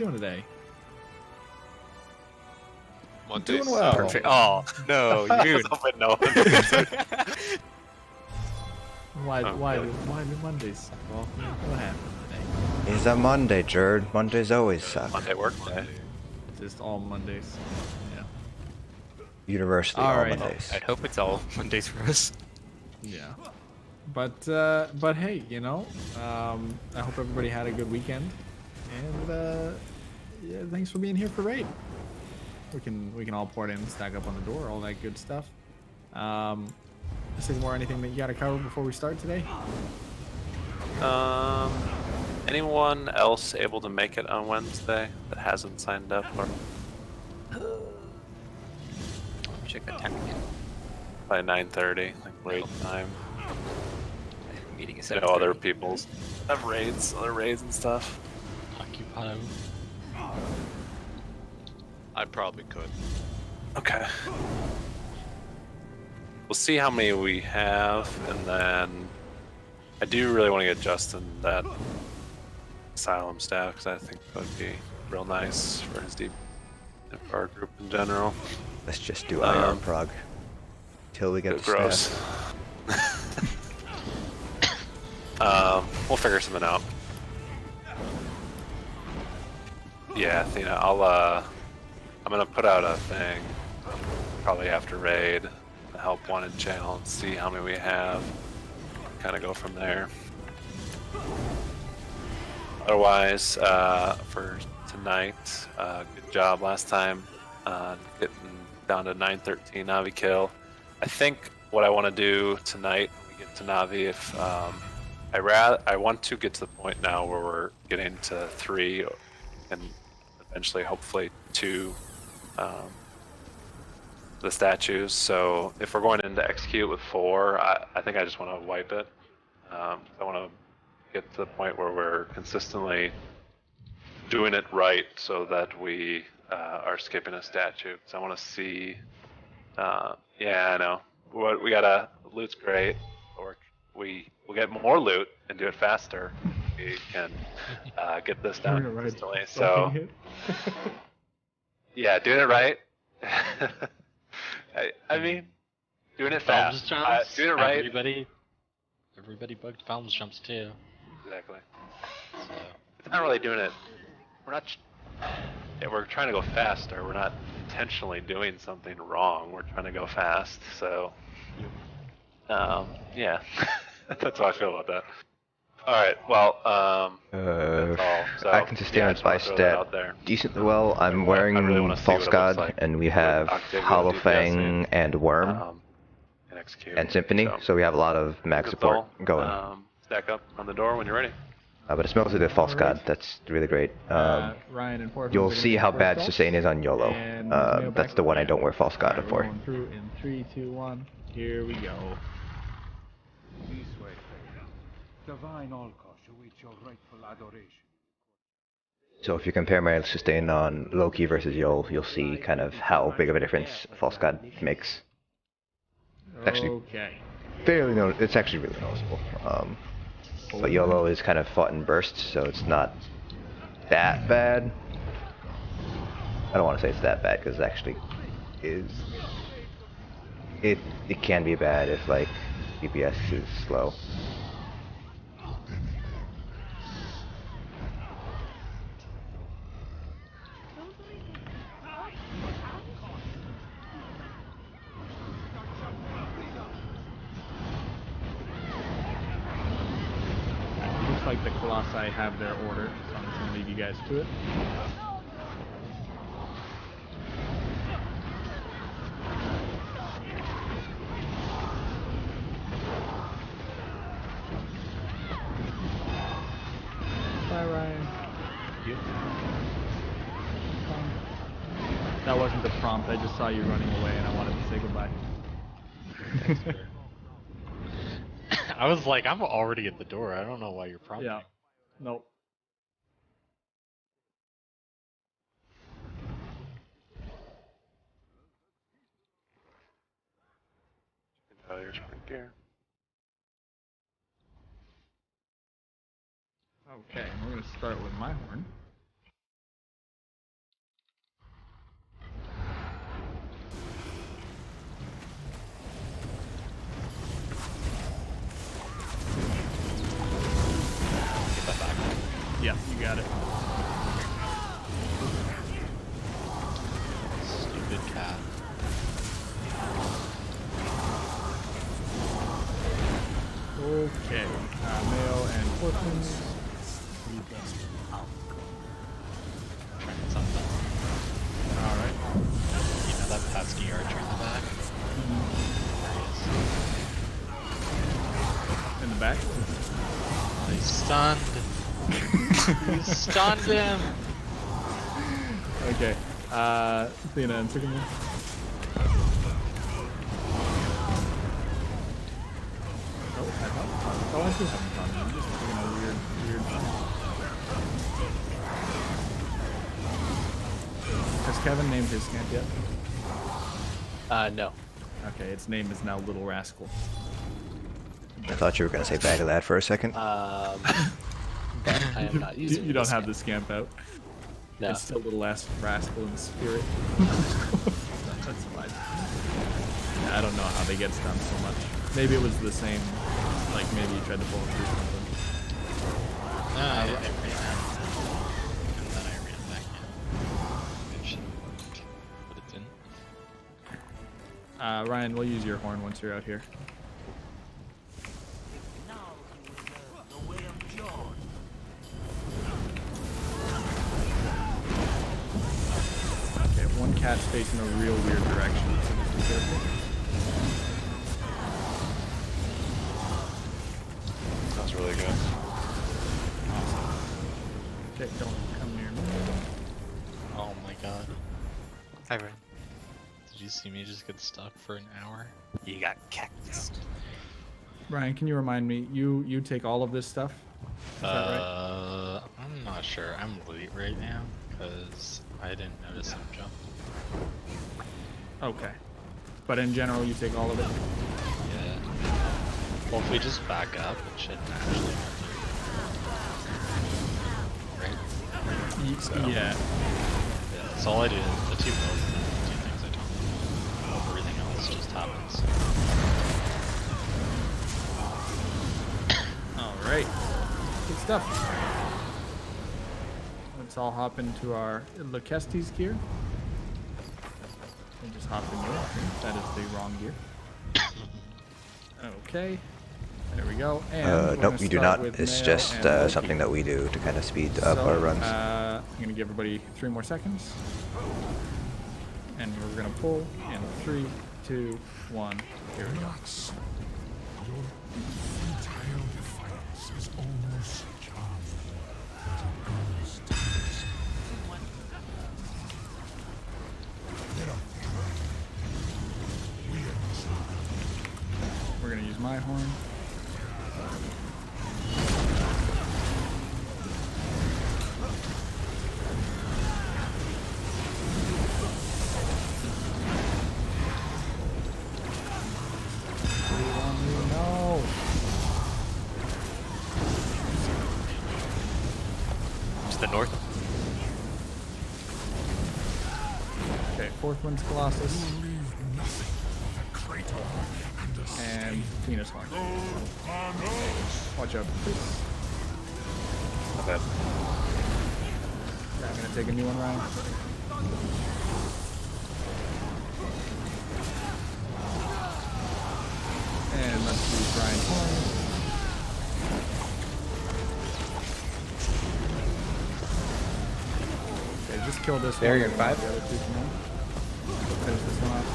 doing today? Mondays. Doing well. Perfect. Oh no, you. No. Why Okay. do Mondays? Well, what happened today? It's a Monday, Jared. Mondays always suck. Monday work day. Just all Mondays. Yeah. Universally, All all right. Mondays. I'd hope it's all Mondays for us. Yeah. But hey, you know, I hope everybody had a good weekend, and yeah, thanks for being here for raid. We can all pour it in, stack up on the door, all that good stuff. Is there more anything that you got to cover before we start today? Anyone else able to make it on Wednesday that hasn't signed up? Or Check that time again. by 9:30, like raid time. Meeting is You know, other people's have raids, other raids and stuff. Occupy. I probably could. Okay. We'll see how many we have, and then I do really want to get Justin that asylum staff because I think that would be real nice for his deep, for our group in general. Let's just do IR prog till we get the Gross. staff. We'll figure something out. Yeah, Athena, I'm gonna put out a thing probably after raid, the help wanted channel, and see how many we have. Kind of go from there. Otherwise, for tonight, good job last time getting down to 913 Navi kill. I think what I want to do tonight when we get to Navi, if I want to get to the point now where we're getting to 3 and eventually hopefully 2 the statues. So if we're going into execute with 4, I think I just want to wipe it. I want to get to the point where we're consistently doing it right so that we are skipping a statue. So I want to see, yeah, I know. We gotta, loot's great, or we'll get more loot and do it faster. We can get this done consistently. So, yeah, doing it right. I mean, doing it fast. Doing it right. Everybody bugged Fountains jumps too. Exactly. So It's not really doing it. We're not. Yeah, we're trying to go faster. We're not intentionally doing something wrong. We're trying to go fast. So, yeah, that's how I feel about that. All right. Well, that's all. So, I can sustain it by stat decently well. I'm wearing False God, and we have Hollow Fang and Worm and Symphony, so we have a lot of mag support going. Stack up on the door when you're ready. But it's mostly the False God that's really great. Ryan and Portland, You'll see how bad sustain is on YOLO. That's the one I don't wear False God for. Going through in 3, 2, 1. Here we go. This way, divine Olkosh, await your rightful adoration. So if you compare my sustain on Loki versus YOL, you'll see kind of how big of a difference False God makes. Actually, Okay. fairly it's actually really noticeable. But YOLO is kind of fought in bursts, so it's not that bad. I don't want to say it's that bad because it actually is. It can be bad if like DPS is slow. Looks like the Colossi have their order, so I'm just gonna leave you guys to it. Bye, Ryan. That wasn't the prompt. I just saw you running away, and I wanted to say goodbye. I was like, I'm already at the door. I don't know why you're prompting. Yeah. Nope. Your sprint gear. Okay, we're gonna start with my horn. back. He's stunned. You stunned him. Okay. Athena and Sycamore. Oh, I thought. Oh, I still haven't found him. I'm just taking a weird. Has Kevin named his scamp yet? No. Okay, its name is now Little Rascal. I thought you were gonna say back to that for a second. But I am not using You don't this have yet. the scamp out. No. It's still Little Rascal in spirit. That's fine. I don't know how they get stunned so much. Maybe it was the same. Like maybe you tried to pull it through something. I ran out. And then I ran back in. It should work, but it didn't. Ryan, we'll use your horn once you're out here. Okay, one cat's facing a real weird direction, so just be careful. Sounds really good. Okay, don't come near me. Oh my god. Hi, Ryan. Did you see me just get stuck for an hour? You got cactused. Ryan, can you remind me? You take all of this stuff? Is that right? I'm not sure. I'm late right now because I didn't notice him jump. Okay. But in general, you take all of it? Yeah. Well, if we just back up, it shouldn't actually hurt you. Right? Yeah. Yeah, that's all I do. The two builds and the two things I don't do. Everything else just happens. Alright. Good stuff. Let's all hop into our Lakestes gear. And just hop into it. That is the wrong gear. Okay. There we go. And we're Nope, gonna you do start not. with It's Mail just and Loki. something that we do to kind of speed up our runs. I'm gonna give everybody 3 more seconds. And we're gonna pull in 3, 2, 1. Here we go. Your futile defiance is almost charming. It goes to this. Get up. We are We're gonna use my horn. No. To the north. Okay, 4th one's Colossus. leave nothing but a crater and a And Venus horn. Panos. Watch out, please. Not bad. Yeah, I'm gonna take a new one, Ryan. And let's use Ryan's horn. Okay, just kill this Barrier one. 5. The other 2 come on. Finish this one off.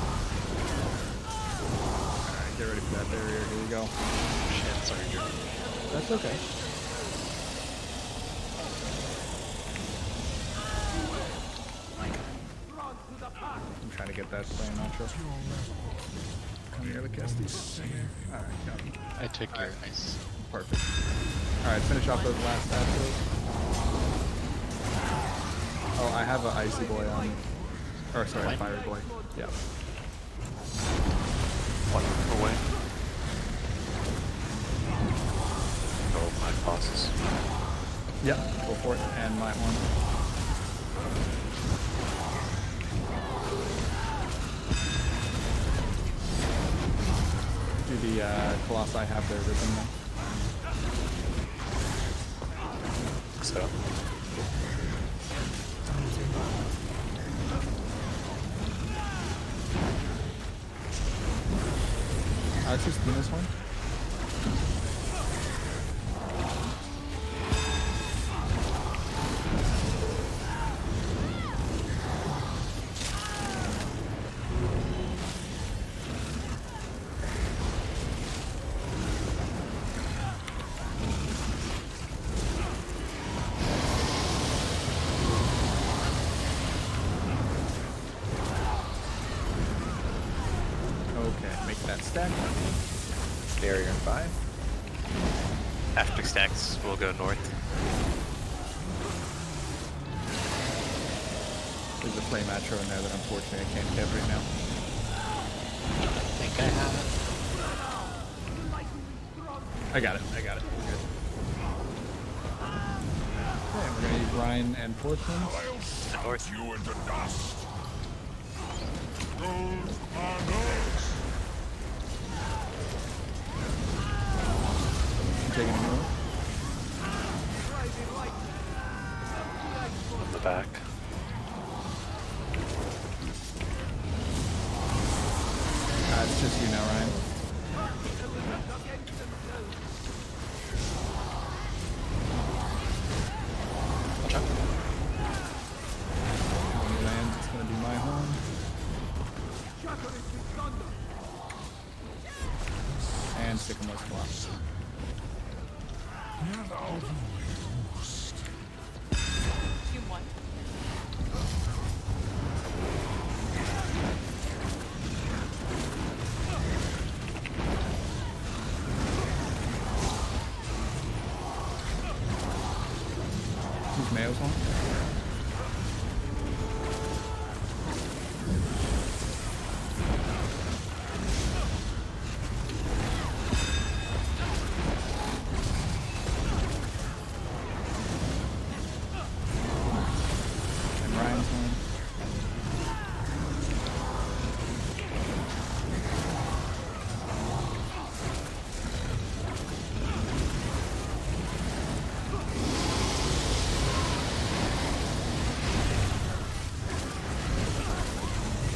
Alright, get ready for that barrier. Here we go. Shit, sorry, Drew. That's okay. I'm trying to get that flame outro. Come here, the Kesties. Alright, got him. I took your ice. Perfect. Alright, finish off those last astros. Oh, I have an icy boy on. Or sorry, a fiery boy. Yeah. One away. Oh, my bosses. Yep, go for it. And my one. Do the Colossi have their rhythm now? So, Let's just spin this one. that stack. Barrier in 5. After stacks, we'll go north. There's a flame atro in there that unfortunately I can't get right now. I think I have it. I got it. We're good. Okay, we're gonna use Ryan and Portsmouth. I'll north. smelt you into dust. Gold panels. Taking a move. In the back. It's just you now, Ryan. Watch out. When he lands, it's gonna be my home. And Sycamore's collapse. Who's Mayo's home? And Ryan's home.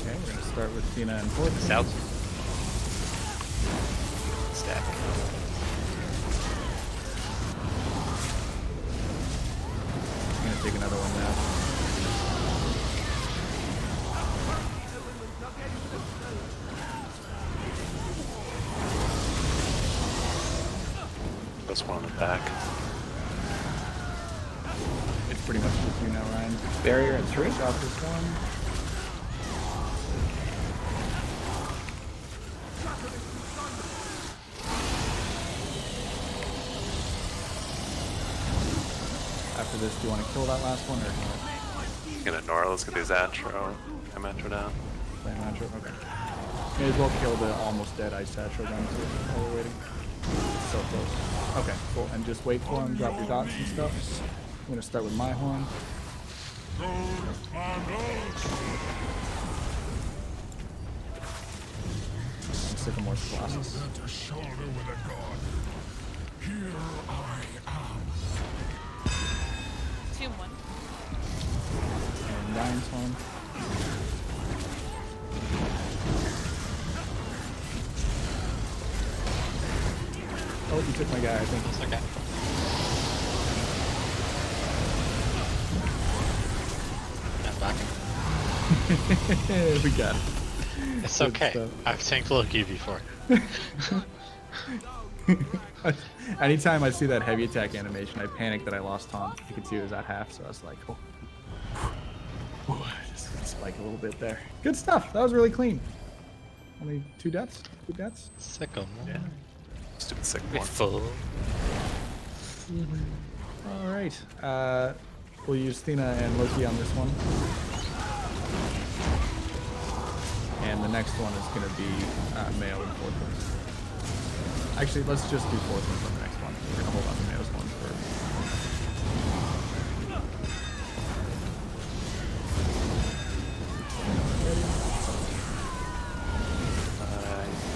Okay, we're gonna start with Tina and Portsmouth. South. Stack. I'm gonna take another one now. This one in the back. It's pretty much just you now, Ryan. Barrier at 3. Off this one. After this, do you want to kill that last one or no? Gonna ignore it. Let's get these atro. I'm atro down. Flame Atro? Okay. May as well kill the almost dead Ice Atro then too while we're waiting. So close. Okay, cool. And just wait for him, drop your dots and stuff. I'm gonna start with my horn. Gold panels. And Sycamore's Colossus. At a shoulder with a god. Here I am. 2-1. And Ryan's horn. Oh, you took my guy, I think. It's okay. I'm back. We got it. It's Good okay. stuff. I've tanked Loki before. Anytime I see that heavy attack animation, I panic that I lost Tom. You could see it was at half, so I was like, oh. Just spike a little bit there. Good stuff. That was really clean. Only 2 deaths? 2 deaths? Sycamore. Yeah. Stupid sick We one. full. Alright. We'll use Thena and Loki on this one. And the next one is going to be Mayo and Portsmouth. Actually, let's just do Portsmouth on the next one. We're going to hold on to Mayo's one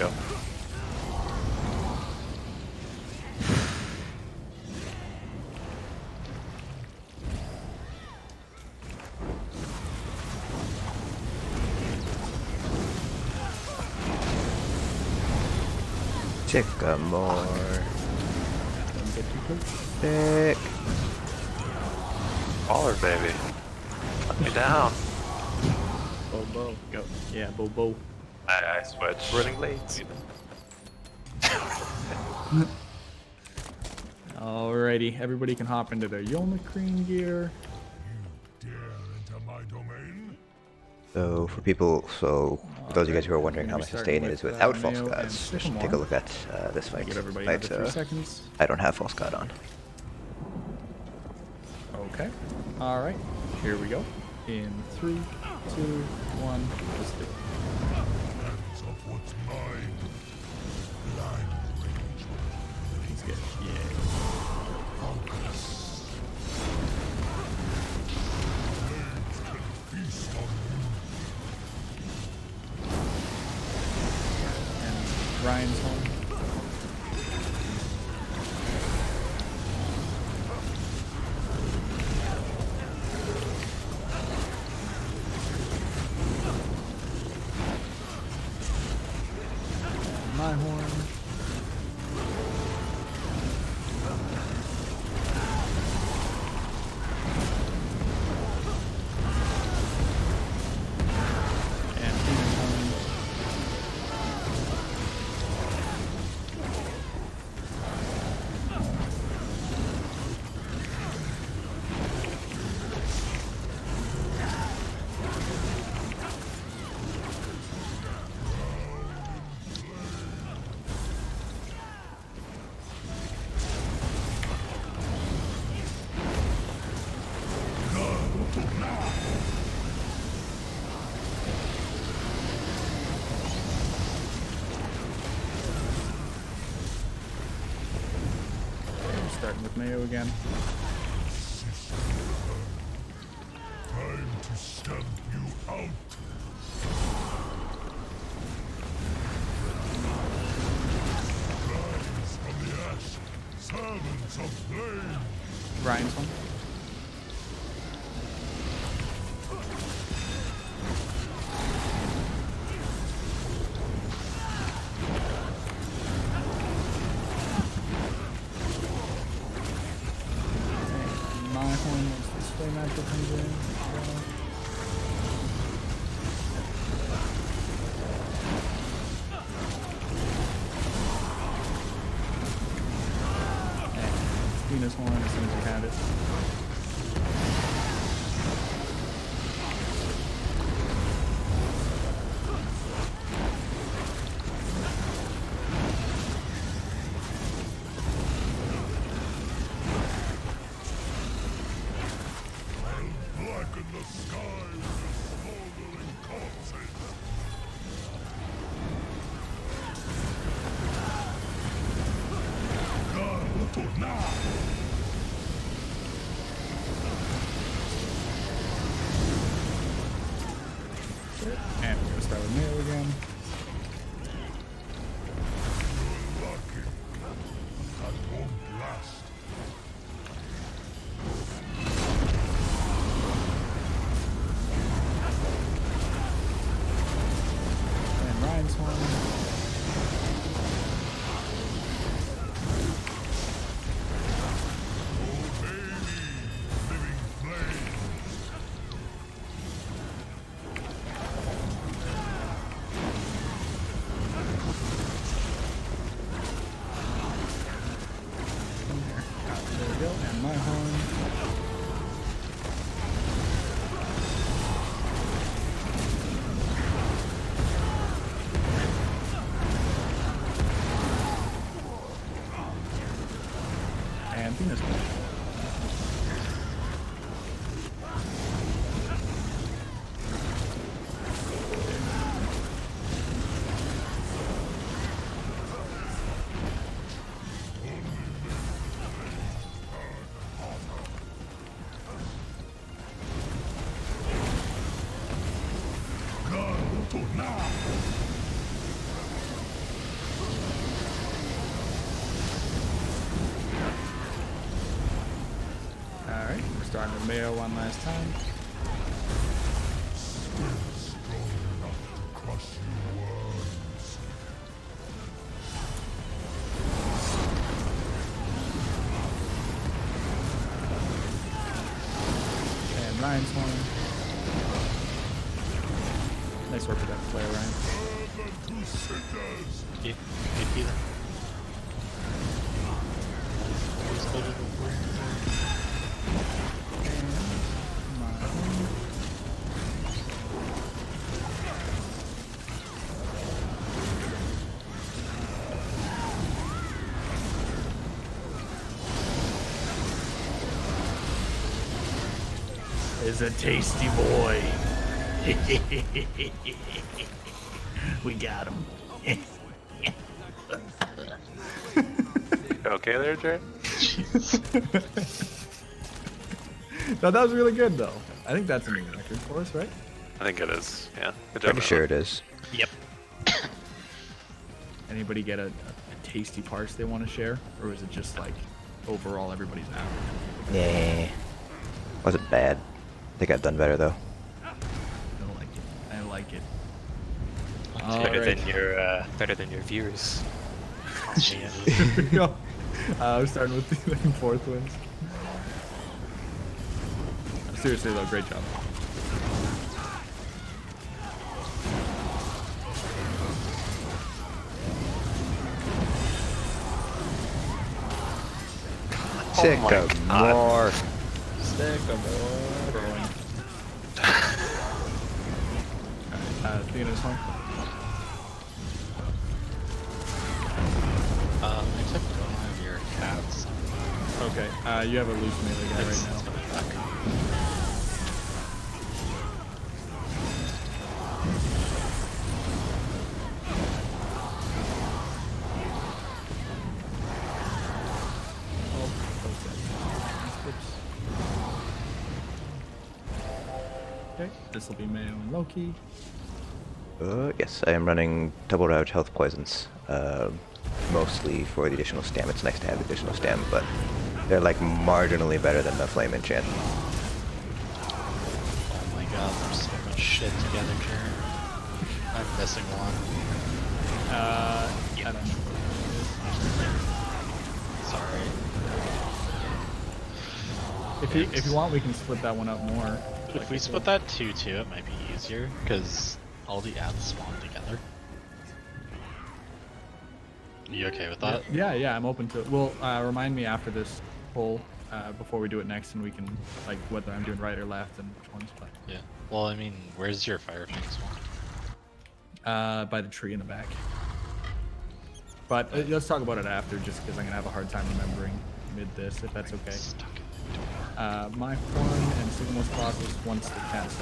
Go. Sycamore. Don't get too close. Sick. Baller, baby. Let me down. Bobo. Go. Yeah, Bobo. I switched. Running late. Alrighty, everybody can hop into their Yolnakreen gear. Dare enter my domain? So for people, so for those of you guys who are wondering how my sustain is without false gods, just take a look at this fight. Give everybody Right, another 3 seconds. I don't have false god on. Okay. All right. Here we go. In 3, 2, 1. Let's do it. Hands of what's mine. Blind rage. He's good. Yeah. Focus. Blades can feast on you. And Ryan's home. My horn. And Peter's horn. Starting with Mayo again. Time to stamp you out. Rise from the ash, servants of flame. Ryan's home. My horn once this flame actor comes in. And Venus horn as soon as you have it. Blacken the sky with smoldering corpses. And we're gonna start with Mayo again. Lucky. That won't last. And Ryan's horn. Obey me, living flame. There we go. And my horn. And Venus horn. Alright, we're starting with Mayo one last time. Strong enough to crush you worms. And Ryan's horn. Nice work with that player, Ryan. Urban Crusaders. Yeah, good healer. Always go to the war. And my horn. is a tasty boy. We got him. Okay there, Jared? No, that was really good though. I think that's a new record for us, right? I think it is. Yeah. Good job. Pretty sure it is. Yep. Anybody get a tasty parse they want to share, or is it just like overall everybody's average? Yeah. Wasn't bad. They got done better though. I like it. I like it. Better than your viewers. Here we go. I'm starting with the fourth wins. Seriously though, great job. Sycamore. Growing. Alright, Thena's home. I took one of your cats. Okay, you have a loose melee guy right now. Okay, this will be Mayo and Loki. Yes, I am running double rouge health poisons. Mostly for the additional stam. It's nice to have the additional stam, but they're like marginally better than the flame enchant. Oh my god, there's so much shit together, Jared. I'm missing one. I don't know. Sorry. If you want, we can split that one up more. If we split that 2-2, it might be easier, because all the ads spawn together. You okay with that? Yeah, I'm open to it. Well, remind me after this poll, before we do it next, and we can, like, whether I'm doing right or left and which ones. But Yeah. Well, I mean, where's your Fire Fang spawn? by the tree in the back. But let's talk about it after, just because I'm gonna have a hard time remembering mid this, if that's okay. Stuck in the door. My form and Sigmore's process once the cast.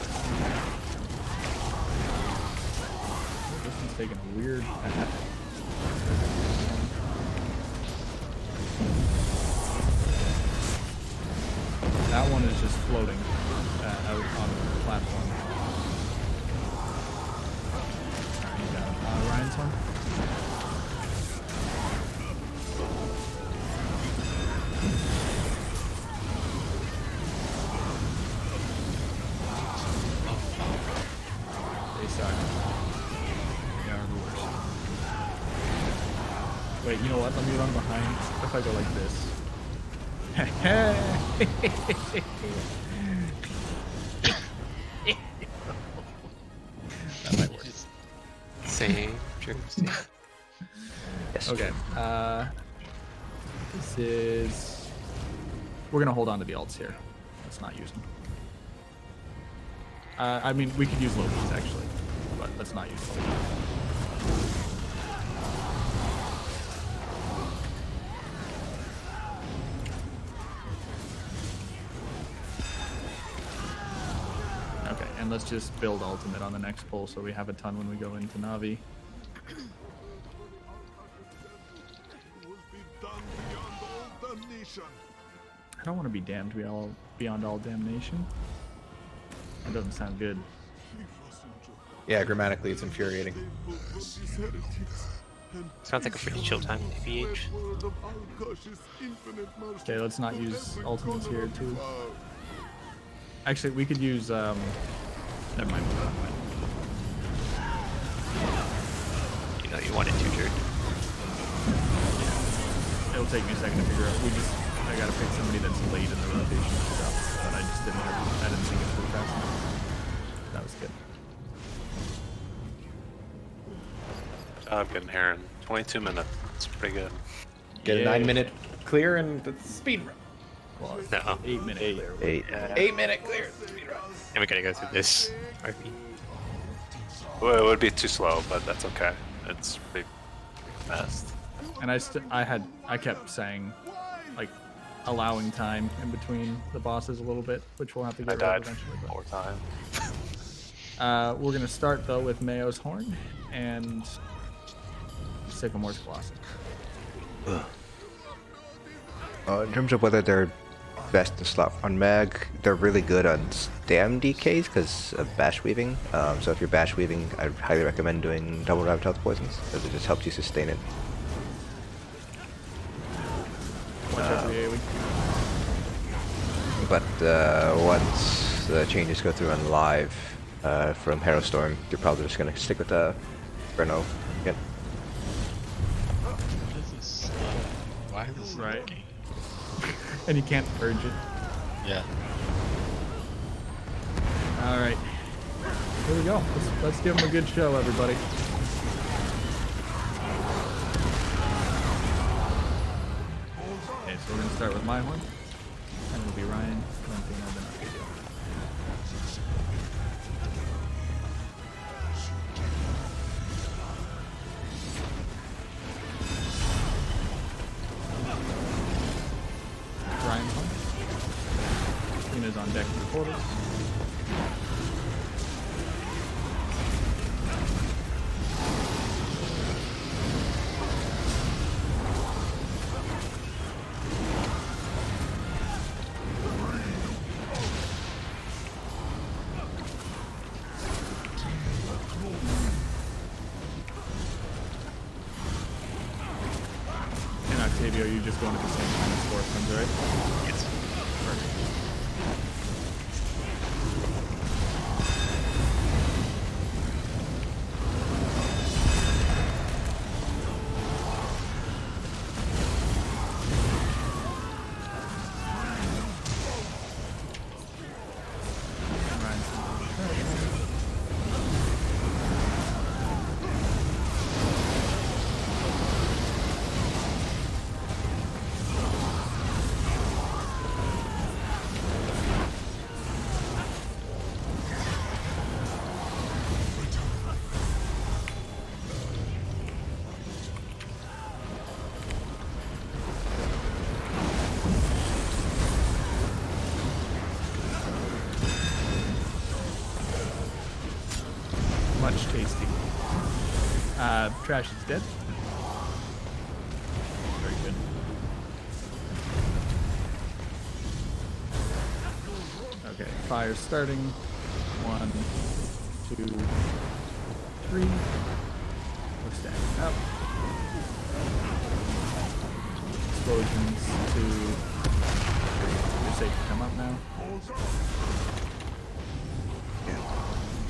This one's taking a weird path. That one is just floating out on the platform. Alright, you got him. Ryan's one. They suck. They are the worst. Wait, you know what? Let me run behind. If I go like this. That might work. Same jersey. Yes. Okay. This is. We're gonna hold on to the alts here. Let's not use them. I mean, we could use Loki's actually, but let's not use Loki. Okay, and let's just build ultimate on the next pull so we have a ton when we go into Navi. Will be done beyond all damnation. I don't want to be damned beyond all damnation. That doesn't sound good. Yeah, grammatically it's infuriating. Sounds like a pretty chill time, BH. Okay, let's not use ultimates here too. Actually, we could use never mind. You know you wanted to, Jared. It'll take me a second to figure out. I gotta pick somebody that's late in the rotation stuff, but I just didn't think it through fast enough. That was good. I'm getting here in 22 minutes. It's pretty good. Get a 9-minute clear and the speed run. Well, No. 8 minutes. 8. 8-minute clear. Speed run. And we gotta go through this RP. Well, it would be too slow, but that's okay. It's pretty fast. And I kept saying, like, allowing time in between the bosses a little bit, which we'll have to I get rid died of eventually. 4 times. We're gonna start though with Mayo's Horn and Sycamore's Colossus. In terms of whether they're best to slot on mag, they're really good on stam DKs because of bash weaving. So if you're bash weaving, I highly recommend doing double rabbit health poisons because it just helps you sustain it. Watch out for the AoE. But once the changes go through on live from Harrowstorm, you're probably just gonna stick with Breno again. What is this? Why is this Right. working? And you can't purge it. Yeah. All right. Here we go. Let's give them a good show, everybody. Okay, so we're gonna start with my horn, and it'll be Ryan, Valentino, then Octavio. Ryan's horn. Tina's on deck for the portals. And Octavio, you just going to the same kind of sportsman's, right? Yes. Perfect. Much tasty. Trash is dead. Very good. Okay, fire's starting. 1, 2, 3. We're stacking up. Explosions 2. You're safe to come up now.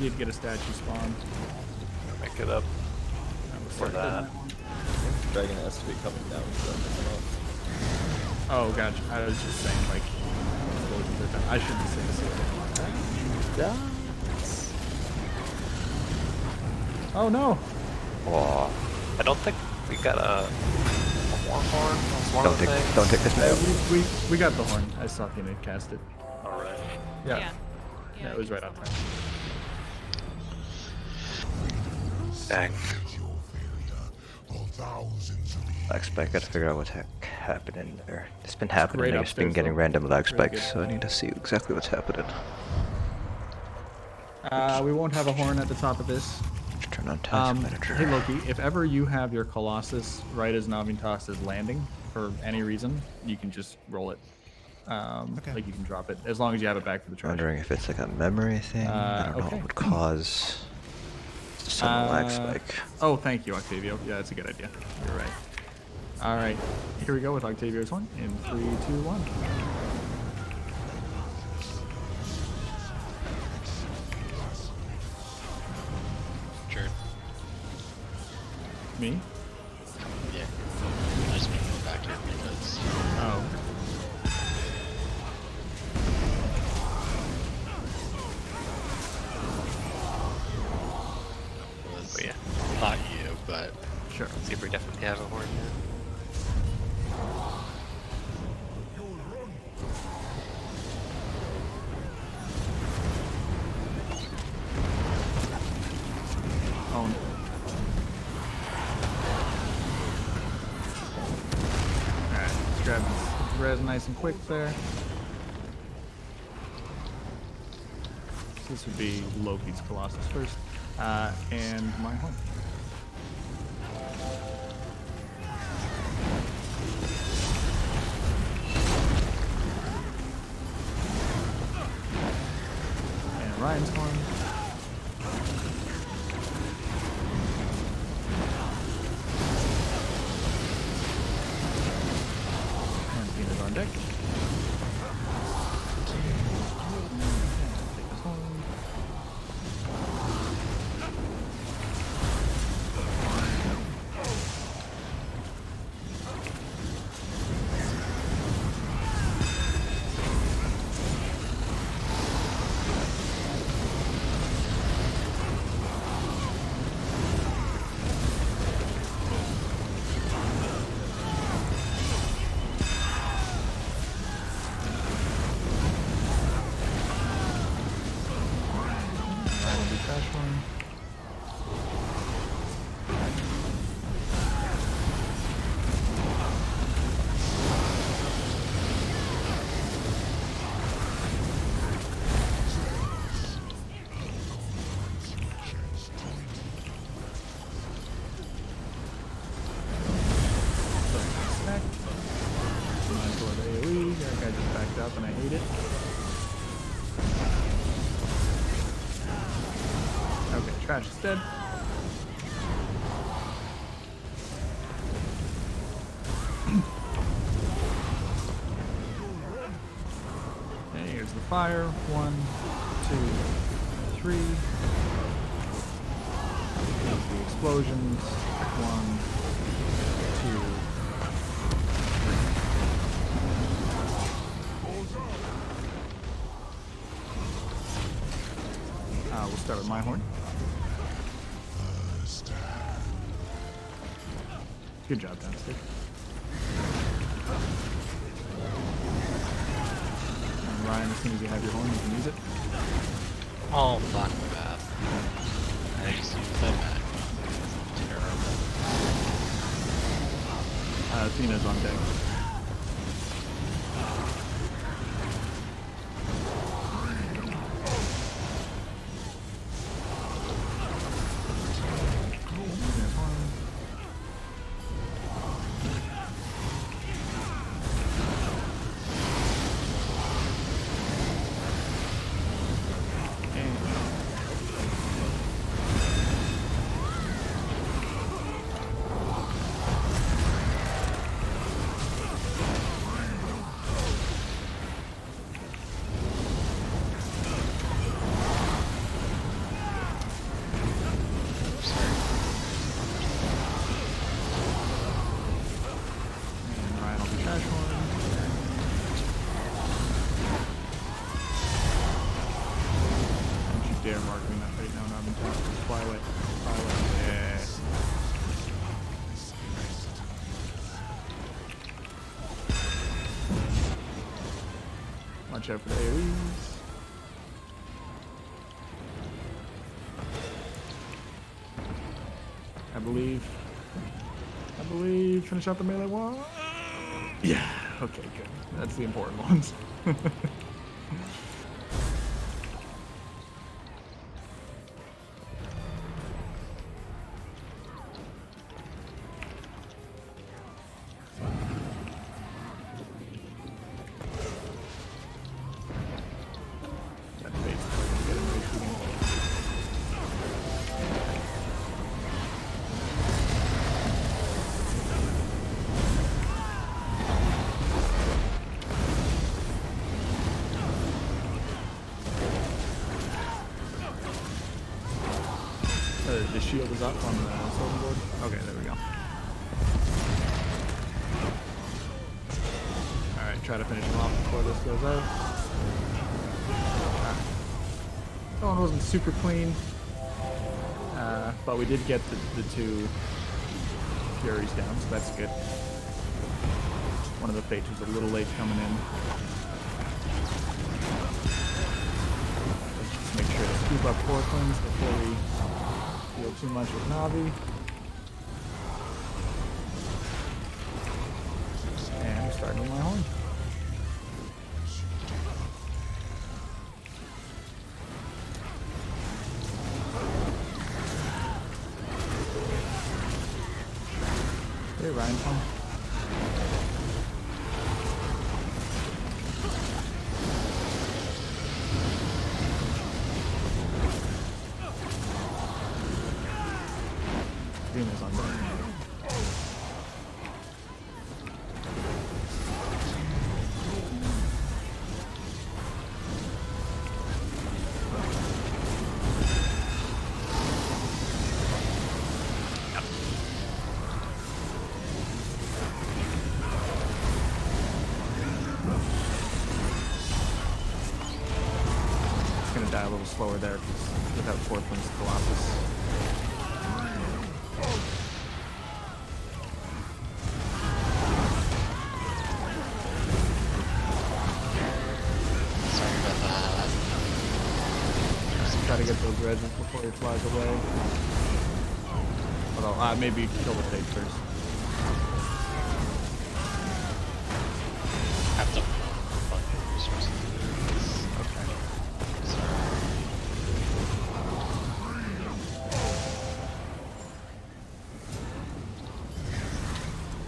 Did get a statue spawn. Make it up for that. Dragon has to be coming down. Oh, gotcha. I was just saying, like, explosions are done. I shouldn't say this. Oh no! Oh, I don't think we got a war horn. That was one of the things. don't take this now. We got the horn. I saw Tina cast it. Alright. Yeah. Yeah, it was right on time. Dang. Lag spike, gotta figure out what's happening there. It's been happening, great I've just been upstairs, getting though. random lag Very spikes, good. so I need to see exactly what's happening. We won't have a horn at the top of this. Just turn on task manager. Hey Loki, if ever you have your Colossus right as Navitas is landing, for any reason, you can just roll it. Like you can drop it, as long as you have it back for the charge. Wondering if it's like a memory thing. I don't know okay. what would cause some lag spike. Oh, thank you, Octavio. Yeah, that's a good idea. You're right. All right, here we go with Octavio's one in 3, 2, 1. Sure. Me? Yeah. I just moved it back here because Oh. it was Oh, yeah. not you, but Sure. Zebra definitely has a horn here. Oh. Alright, let's grab this res nice and quick there. So this would be Loki's Colossus first, and my home. And Ryan's horn. And Peanut on deck. Take this horn. That'll be trash one. Stack. Mindful of AoE. That guy just backed up and I hate it. Okay, trash is dead. Okay, here's the fire. 1, 2, 3. Here's the explosions. 1, 2, 3. We'll start with my horn. Good job, Downstick. And Ryan, as soon as you have your horn, you can use it. Oh, fuck that. I just used that back. Terrible. Tina's on deck. And Ryan will be trash horn. Don't you dare mark me that right now, not in time. Fly away. Fly away. Yeah. Watch out for the AoEs. I believe, finish out the melee one. Yeah, okay, good. That's the important ones. That fate's gonna get him right through the- The shield is up on the silver board. Okay, there we go. Alright, try to finish him off before this goes out. That one wasn't super clean, but we did get the 2 Furies down, so that's good. One of the Fates was a little late coming in. Let's just make sure to scoop up Porklings before we deal too much with Navi. And we're starting with my horn. Ryan's home. Venus on deck. Die a little slower there because without Fourth One's Colossus. Sorry about that. Just try to get those regiments before he flies away. Although, maybe kill the fake first. Have to find resources.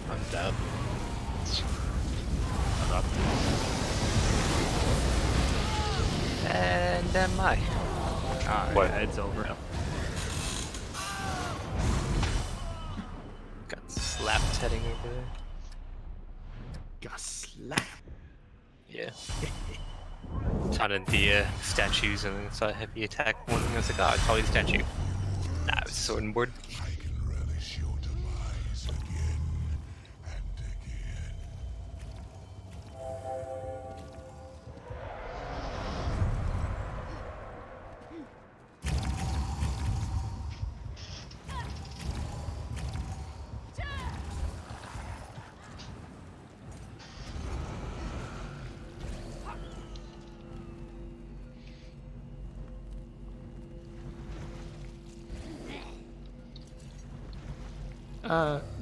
I'm dead. I'm up. And am I. What? Yeah, it's over. Got slapped heading over there. Got slapped. Yeah. Found the statues and then saw a heavy attack one and I was like, oh, I'd call you statue. Nah, it was a sword and board. I can relish your demise again and again.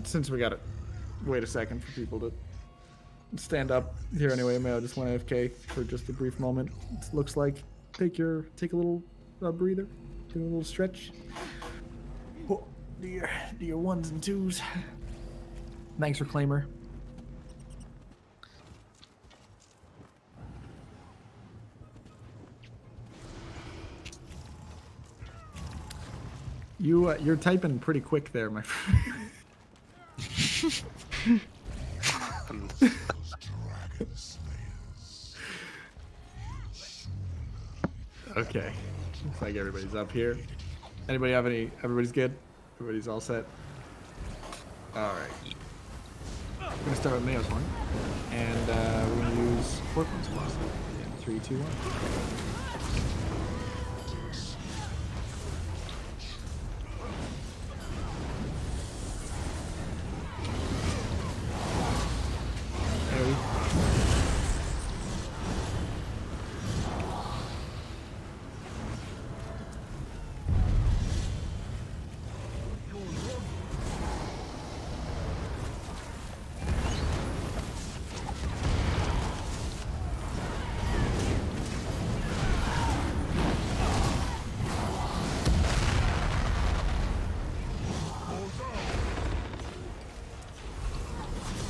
Since we gotta wait a second for people to stand up here anyway, may I just want AFK for just a brief moment. It looks like take a little breather, do a little stretch. Oh, do your ones and twos. Thanks, Reclaimer. You're typing pretty quick there, my friend. Okay. Looks like everybody's up here. Anybody have any? Everybody's good? Everybody's all set? Alright. We're gonna start with Mayo's one. And we're gonna use Fourth One's Colossus. In 3, 2, 1.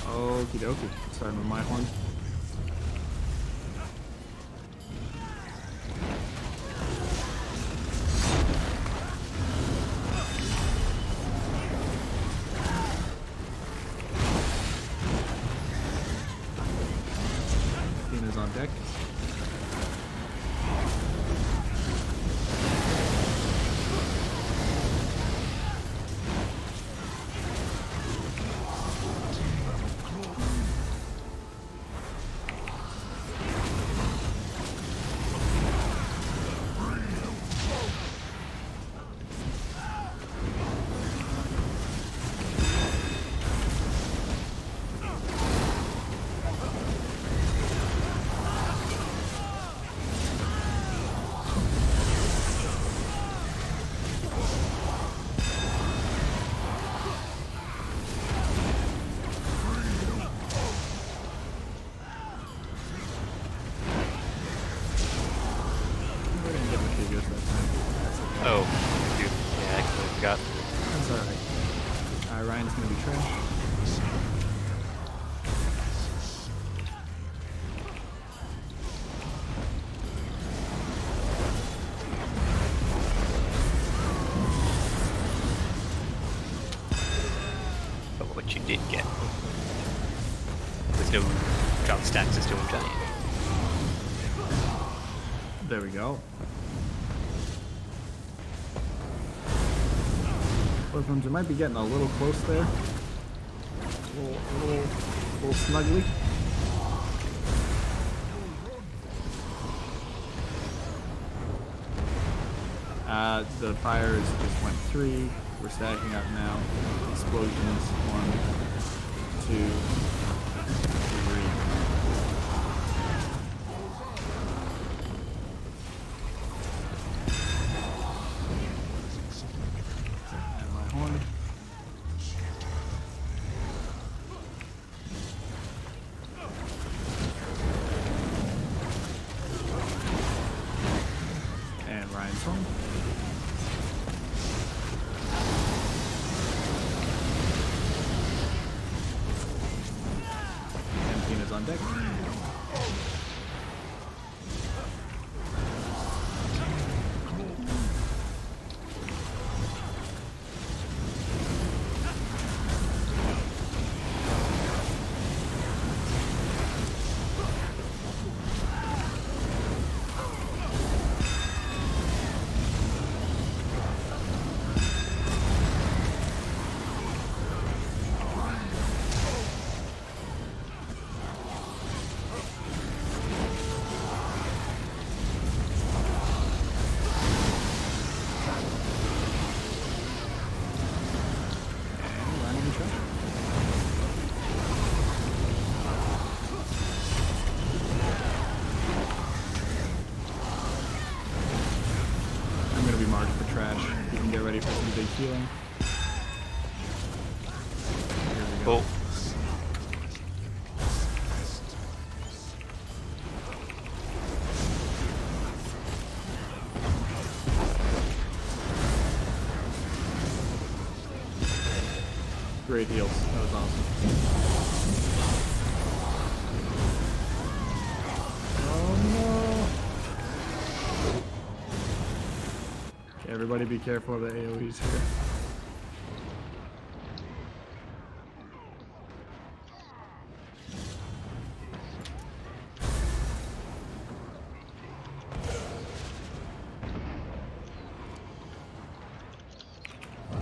Okie dokie. Starting with my horn. Athena's on deck. Oh, dude. Yeah, I completely forgot. That's alright. Ryan's gonna be trash. what you did get. There's no drop stats to Stone Giant. There we go. Both might be getting a little close there. A little snugly. The fires just went 3. We're stacking up now. Explosions 1, 2, 3. And my horn. And Ryan's horn. On deck. Healing. Oh. Great heals. That was awesome. Oh no. Okay, everybody be careful of the AoEs here.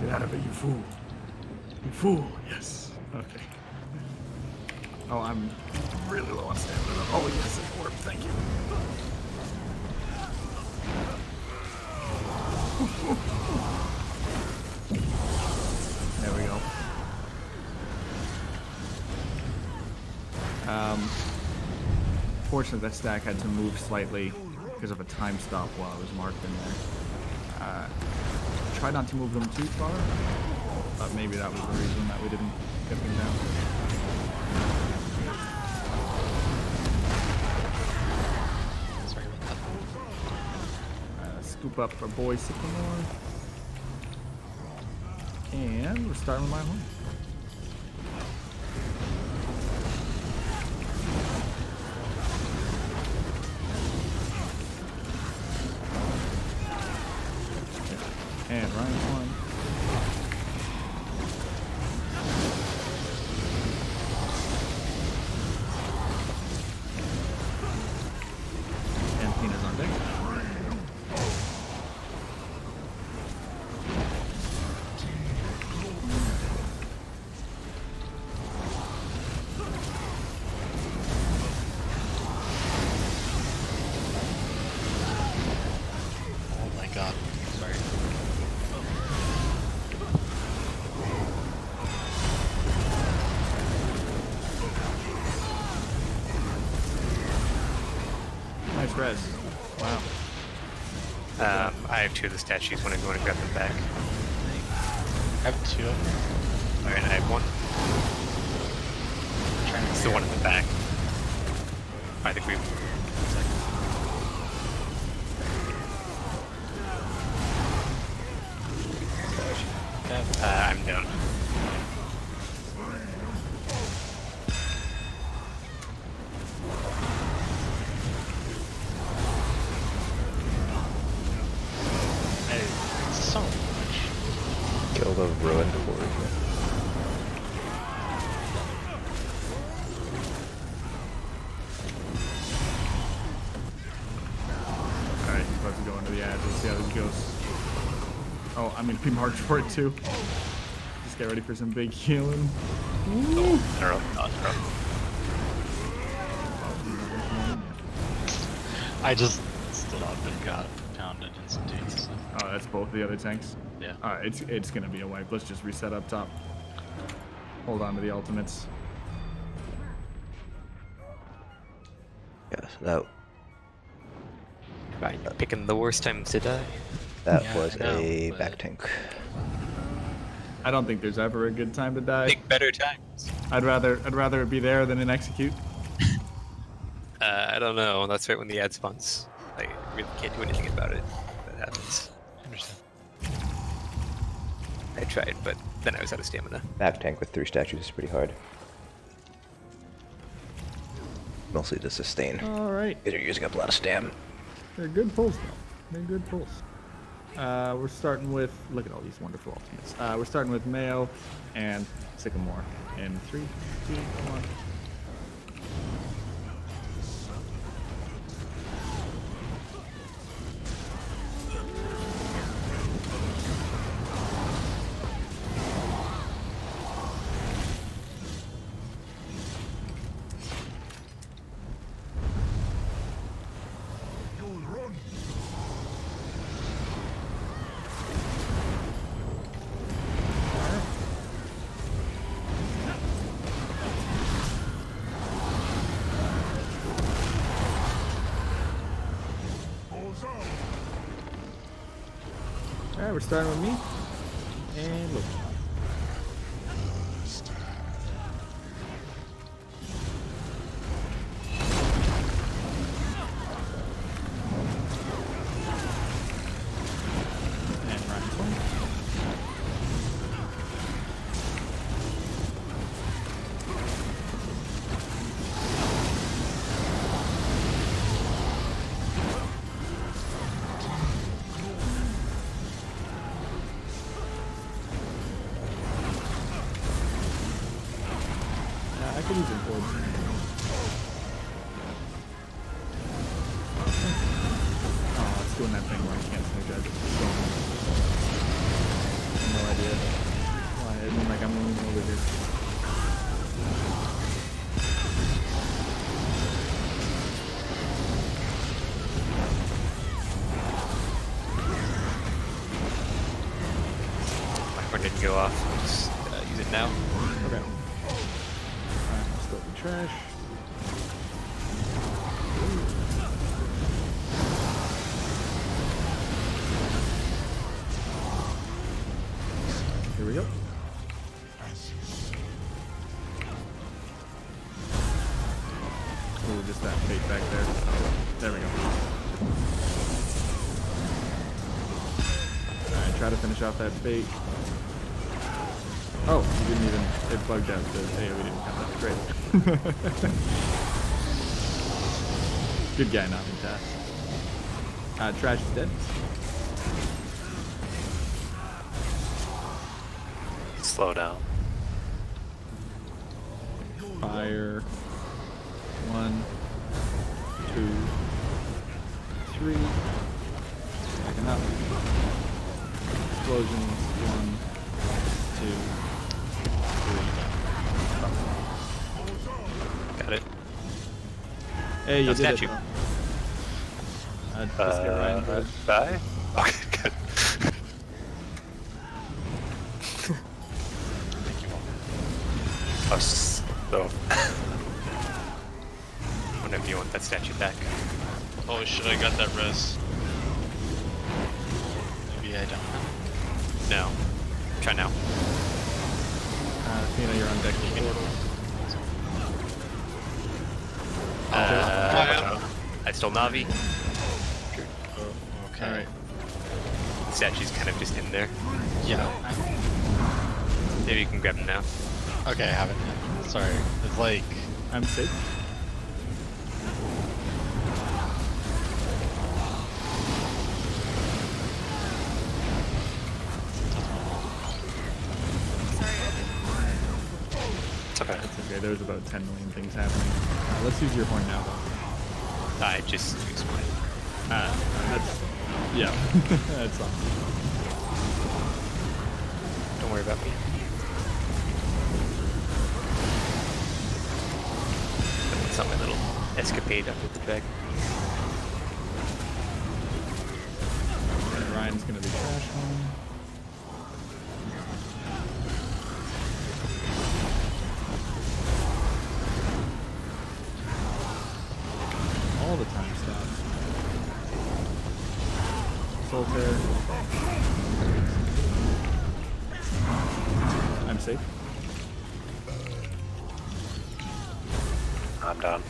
Get out of it, you fool. You fool, yes. Okay. Oh, I'm really low on stamina. Oh, yes, it worked. Thank you. There we go. Fortunately, that stack had to move slightly because of a time stop while I was marked in there. Try not to move them too far. But maybe that was the reason that we didn't get them down. Scoop up our boy Sycamore. And we're starting with my home. And Ryan's one. And Tina's on deck. Oh my god. Sorry. Nice res. Wow. I have 2 of the statues when I go and grab them back. I have 2 of them. Alright, I have 1. It's the one in the back. By the group. I'm down. So much. Kill the ruined forge. Oh, I'm gonna be marked for it too. Just get ready for some big healing. Arrow, not arrow. I just stood up and got pounded instantaneously. Oh, that's both the other tanks. Yeah. All right, it's gonna be a wipe. Let's just reset up top. Hold on to the ultimates. Yes, that Right, picking the worst time to die. Yeah, was I know, a but- back tank. I don't think there's ever a good time to die. Pick better times. I'd rather it be there than in execute. I don't know. That's right when the ad spawns. I really can't do anything about it. That happens. Understand. I tried, but then I was out of stamina. Back tank with 3 statues is pretty hard. Mostly to sustain. All right. You're using up a lot of stam. They're good pulls, though. They're good pulls. We're starting with, look at all these wonderful ultimates. We're starting with Mayo and Sycamore in 3, 2, 1. Alright, we're starting with me. And look. And Ryan's one. I could use it board. Oh, it's doing that thing where I can't synergize it. No idea why. I mean, like, I'm only over here. My horn didn't go off. I'll just use it now. Okay. Alright, still the trash. Here we go. Ooh, just that fate back there. There we go. Alright, try to finish off that fate. Oh, you didn't even, it bugged out the AoE didn't come out. Great. Good guy, not me, Task. Trash is dead. Slow down. Fire. 1, 2, 3. Backing up. Explosions. 1, 2, 3. Got it. Hey, you No did statue. it. Just get Ryan first. Die? Okay, good. I was so. Whenever you want that statue back. Oh shit, I got that res. Maybe I don't have No. Try now. Athena, you're on deck. I stole Navi. it. Okay. Alright. The statue's kind of just in there. Yeah. Maybe you can grab him now. Okay, I have it. Sorry. It's like... I'm safe. It's okay. It's okay, there's about 10 million things happening. Let's use your horn now. I just used mine. That's, yeah, that's all. about me. It's not my little escapade up with the dragon. And Ryan's gonna be trash home. All the time stops. Solitaire. I'm safe. I'm down.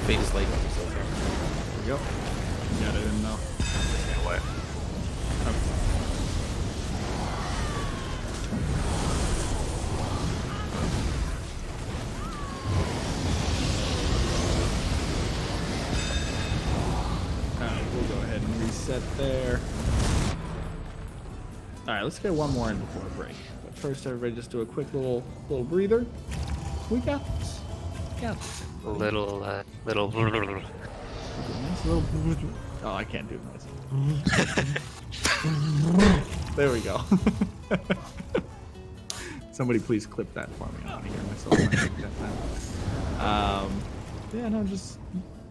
Fate is late on this over. There we go. Yeah, I didn't know. Stay away. Okay. We'll go ahead and reset there. Alright, let's get one more in before a break. But first, everybody just do a quick little breather. We got this. We got this. Little. Nice little... Oh, I can't do noise. There we go. Somebody please clip that for me. I want to hear myself when I make that time. Yeah, no, just,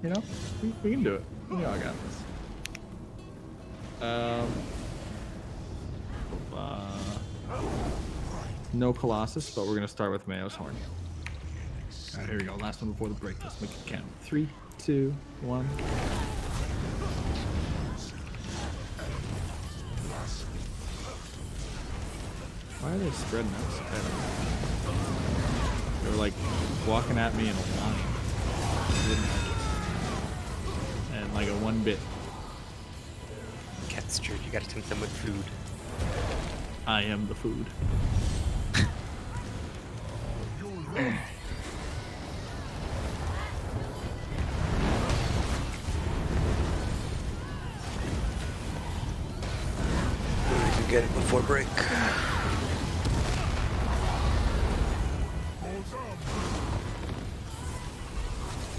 you know, we can do it. We all got this. No Colossus, but we're going to start with Mayo's Horn. Alright, here we go. Last one before the break. Let's make it count. 3, 2, 1. Why are they spreading out so bad? They were like walking at me in a line. And like a 1-bit. Cat's true. You gotta tempt them with food. I am the food. We can get it before break.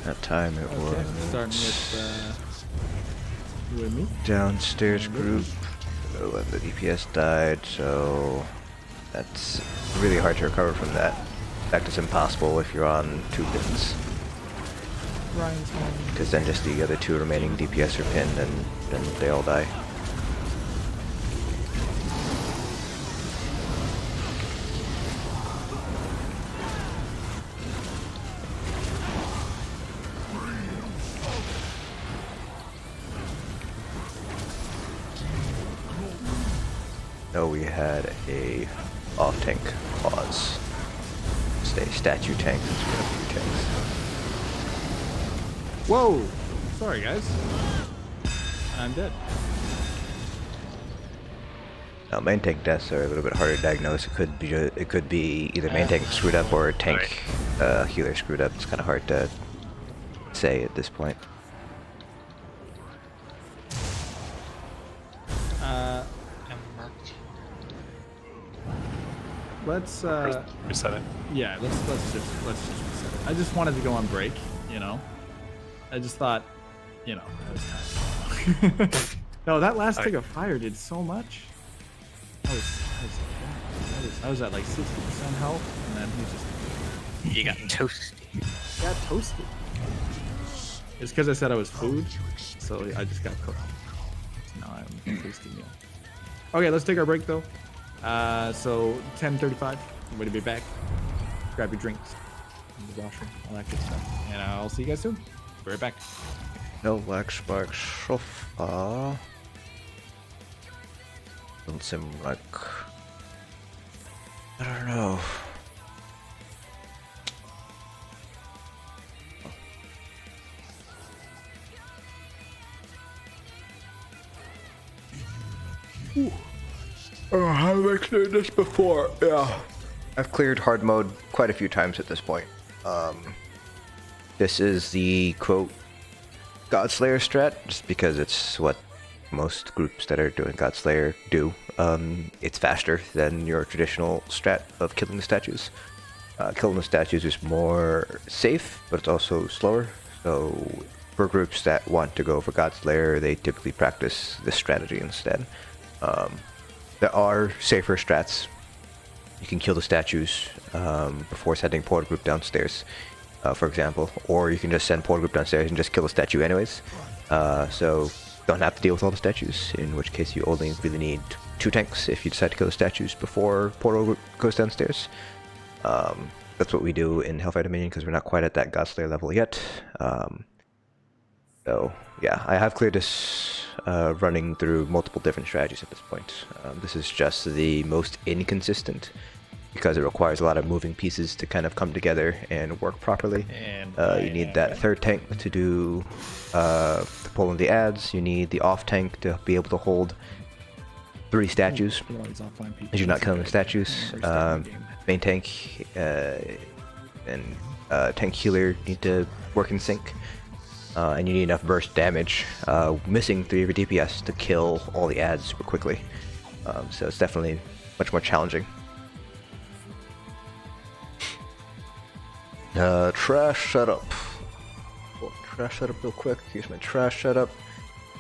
That time it was Starting with me. downstairs group. When the DPS died, so that's really hard to recover from that. In fact, it's impossible if you're on 2 pins, Ryan's home. because then just the other 2 remaining DPS are pinned and then they all die. So we had a off-tank pause. Stay statue tank since we have 3 tanks. Whoa! Sorry, guys. I'm dead. Now main tank deaths are a little bit harder to diagnose. It could be either main tank screwed up or tank healer screwed up. It's kind of hard to say at this point. I'm marked. Let's Reset it. yeah, let's just reset it. I just wanted to go on break, you know. I just thought, you know, it was time. No, that last tick of fire did so much. I was at like 60% health, and then he just You got toasted. got toasted. It's because I said I was food, so I just got cooked. Now I'm a tasty meal. Okay, let's take our break though. So 10:35. Way to be back. Grab your drinks, in the washroom, all that good stuff, and I'll see you guys soon. Be right back. No black sparks so far. Doesn't seem like, I don't know. Oh, have I cleared this before? Yeah. I've cleared hard mode quite a few times at this point. This is the quote Godslayer strat, just because it's what most groups that are doing Godslayer do. It's faster than your traditional strat of killing the statues. Killing the statues is more safe, but it's also slower. So for groups that want to go for Godslayer, they typically practice this strategy instead. There are safer strats. You can kill the statues before sending Portal Group downstairs, for example. Or you can just send Portal Group downstairs and just kill the statue anyways. So don't have to deal with all the statues, in which case you only really need 2 tanks if you decide to kill the statues before Portal Group goes downstairs. That's what we do in Hellfire Dominion because we're not quite at that God Slayer level yet. So yeah, I have cleared this running through multiple different strategies at this point. This is just the most inconsistent because it requires a lot of moving pieces to kind of come together and work properly. And You need that third tank to do to pull in the adds. You need the off tank to be able to hold 3 statues as you're not killing the statues. Main tank and tank healer need to work in sync. And you need enough burst damage, missing 3 of your DPS to kill all the adds super quickly. So it's definitely much more challenging. Trash setup. Trash setup real quick. Here's my trash setup.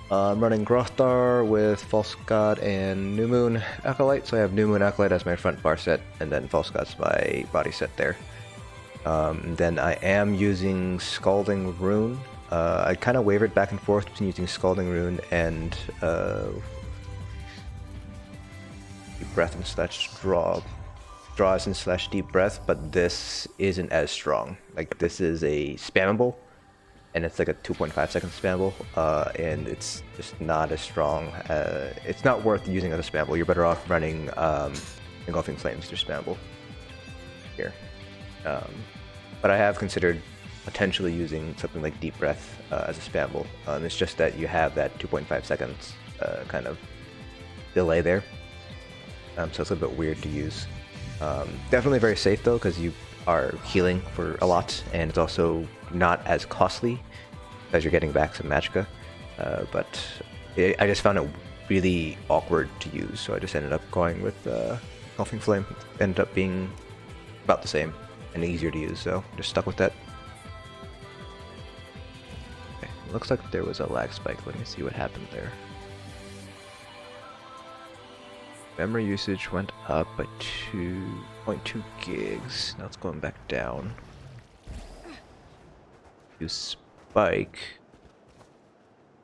I'm running Grothdar with False God and New Moon Acolyte. So I have New Moon Acolyte as my front bar set, and then False God's my body set there. Then I am using Scalding Rune. I kind of wavered back and forth between using Scalding Rune and Deep Breath and slash Draws and slash Deep Breath, but this isn't as strong. Like, this is a spammable, and it's like a 2.5 second spammable, and it's just not as strong. It's not worth using as a spammable. You're better off running Engulfing Flames to spammable here. But I have considered potentially using something like Deep Breath as a spammable. It's just that you have that 2.5 seconds kind of delay there, so it's a little bit weird to use. Definitely very safe though, because you are healing for a lot, and it's also not as costly as you're getting back some magicka. But I just found it really awkward to use, so I just ended up going with Engulfing Flame. Ended up being about the same and easier to use, so just stuck with that. Okay, looks like there was a lag spike. Let me see what happened there. Memory usage went up by 2.2 gigs. Now it's going back down. You spike.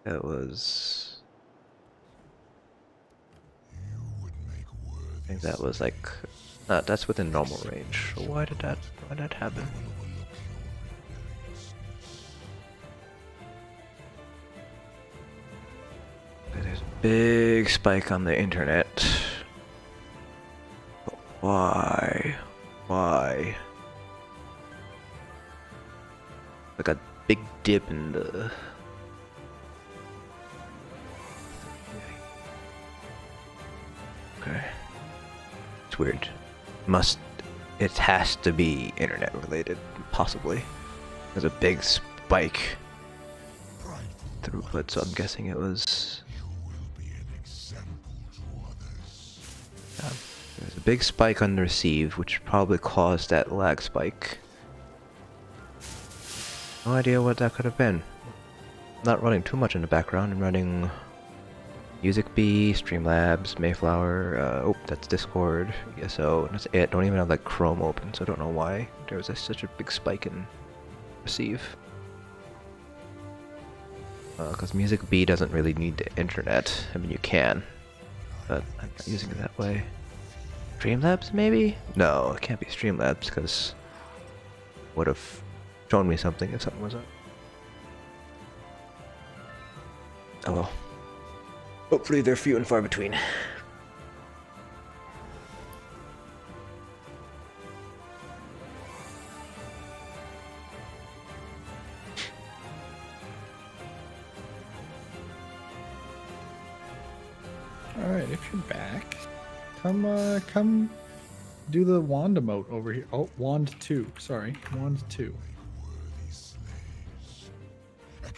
That was. I think that was like. That's within normal range. So why did that happen? There's a big spike on the internet. But why? Why? Like a big dip in the. Okay. It's weird. It has to be internet related, possibly. There's a big spike throughput, so I'm guessing it was. There's a big spike on the receive, which probably caused that lag spike. No idea what that could have been. Not running too much in the background. I'm running Music B, Streamlabs, Mayflower. Oh, that's Discord. ESO. That's it. Don't even have like Chrome open, so I don't know why there was such a big spike in receive. Because Music B doesn't really need the internet. I mean, you can, but I'm not using it that way. Streamlabs, maybe? No, it can't be Streamlabs, because it would have shown me something if something was up. Oh well. Hopefully they're few and far between. Alright, if you're back, come do the wand emote over here. Oh, wand 2. Sorry, wand 2. I'm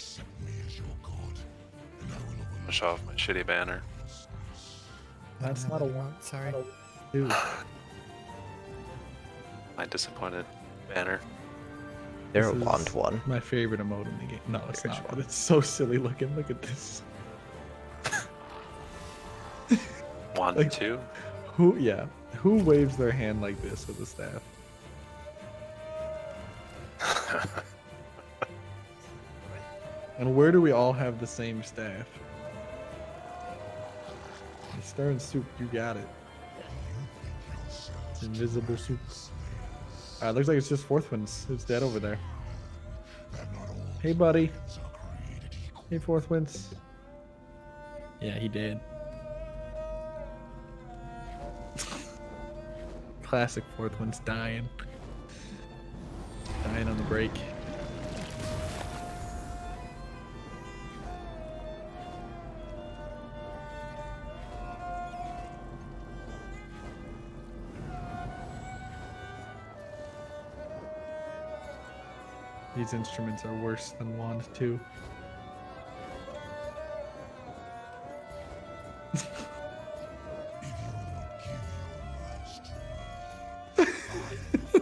gonna show off my shitty banner. That's not a wand. Sorry. Dude. My disappointed banner. They're a This wand is one. My favorite emote in the game. No, it's Which not, one? but it's so silly looking. Look at this. Wand Like- 2? Who? Yeah. Who waves their hand like this with a staff? And where do we all have the same staff? Stern soup, you got it. Invisible soup. Looks like it's just Fourth Winds. It's dead over there. Hey, buddy. Hey, Fourth Winds. Yeah, he did. Classic Fourth Winds dying. Dying on the break. These instruments are worse than Wand 2.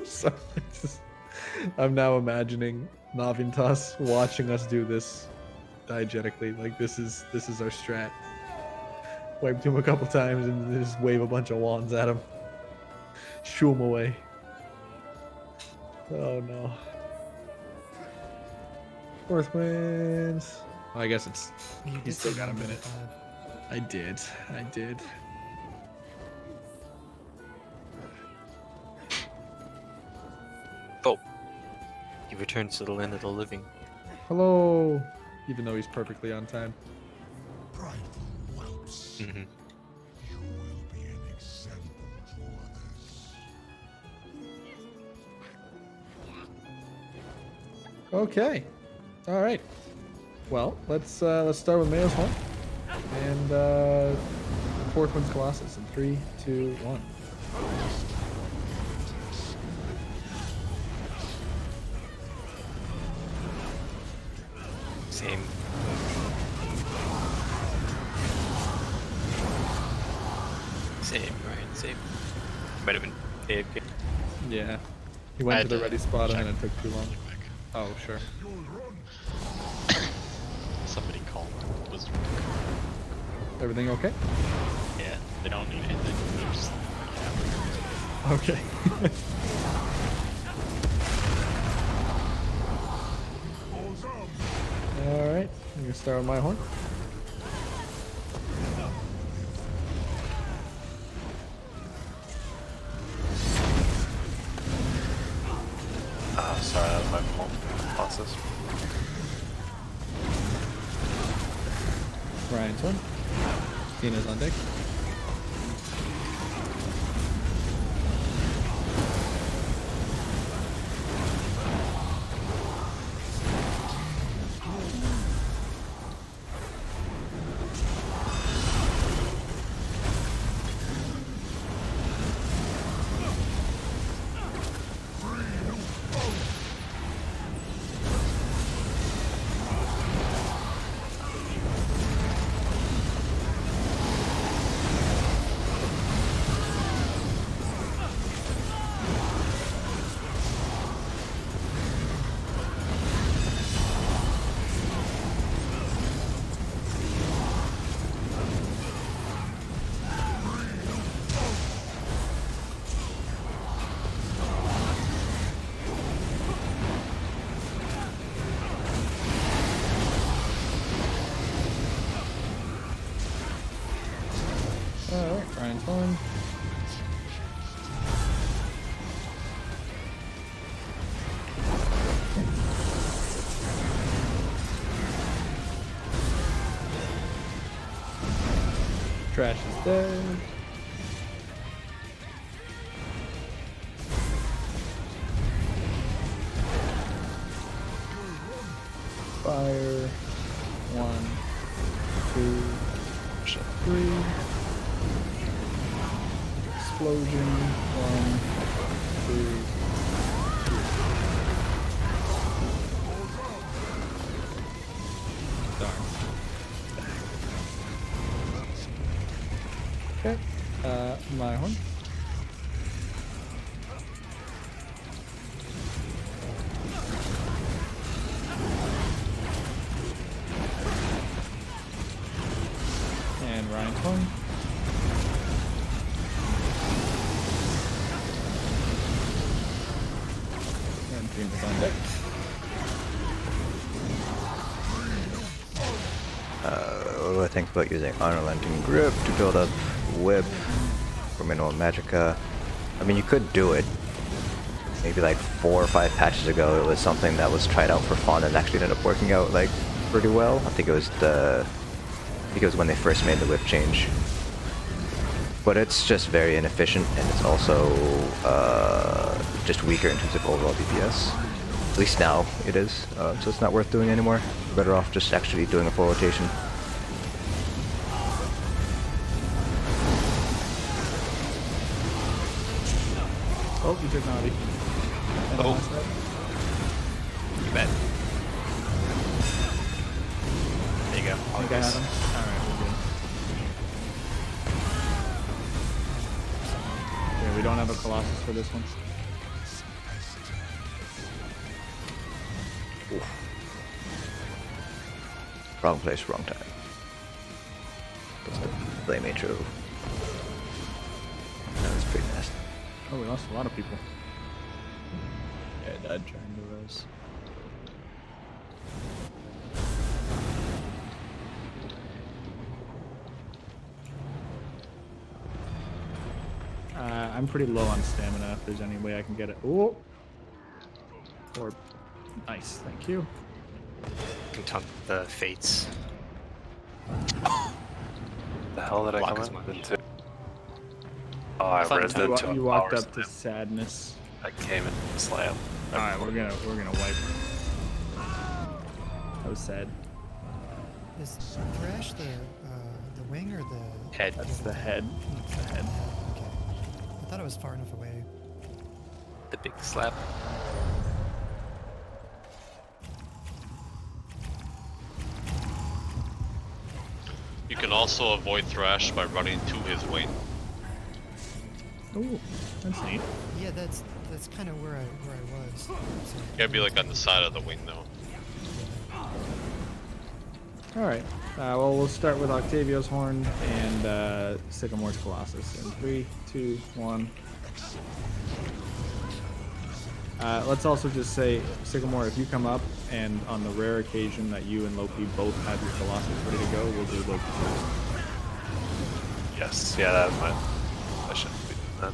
Sorry, I'm now imagining Navintas watching us do this diegetically. Like this is our strat. Wipe him a couple times and just wave a bunch of wands at him. Shoo him away. Oh no. Fourth Winds. Oh, I guess it's. He's still got a minute. I did. Oh. He returns to the land of the living. Hello. Even though he's perfectly on time. Prideful whelps. Mm-hmm. You will be an example to others. Okay. All right. Well, let's start with Mayo's Horn and Fourth Wind's Colossus in 3, 2, 1. Same. Same, right? Same. Might have been AFK. Yeah. He went I to the had to ready spot and check. then it took too long. Oh, sure. Somebody called. Was Everything okay? yeah. They don't need anything. They're just Okay. All right. I'm gonna start with my horn. Sorry, that was my fault. Process. Ryan's horn. Tina's on deck. Alright, Ryan's horn. Trash is dead. Fire. 1, 2, 3. Explosion. 1, 2. Darn. Okay. My horn. And Ryan's horn. Athena's on deck. What do I think about using Unrelenting Grip to build up Whip for minimal Magicka? I mean, you could do it. Maybe like 4 or 5 patches ago, it was something that was tried out for fun and actually ended up working out like pretty well. I think it was when they first made the Whip change. But it's just very inefficient, and it's also just weaker in terms of overall DPS. At least now it is, so it's not worth doing anymore. You're better off just actually doing a full rotation. Oh, you took naughty. Oh. You bet. There you go. I think I had him. Alright, we're good. Yeah, we don't have a Colossus for this one. Oof. Wrong place, wrong time. That's the Flame Intro. That was pretty nasty. Oh, we lost a lot of people. Yeah, I died trying to res. I'm pretty low on stamina if there's any way I can get it. Ooh! Or, nice, thank you. You can taunt the fates. The hell did I Block come as in much. into? Oh, I Fun rezzed time. into a You walked power up to slam. sadness. I came in and slam. Alright, we're gonna wipe. That was sad. Is Thrash the wing or the Head. That's the head. That's the head. Okay. I thought it was far enough away. The big slap. You can also avoid Thrash by running to his wing. Ooh, that's neat. Yeah, that's kind of where I was. So, You gotta be like on the side of the wing though. Alright, well, we'll start with Octavio's Horn and Sycamore's Colossus. In 3, 2, 1. Let's also just say, Sycamore, if you come up and on the rare occasion that you and Loki both have your Colossus ready to go, we'll do Loki first. Yes, yeah, that was mine. I shouldn't be doing that.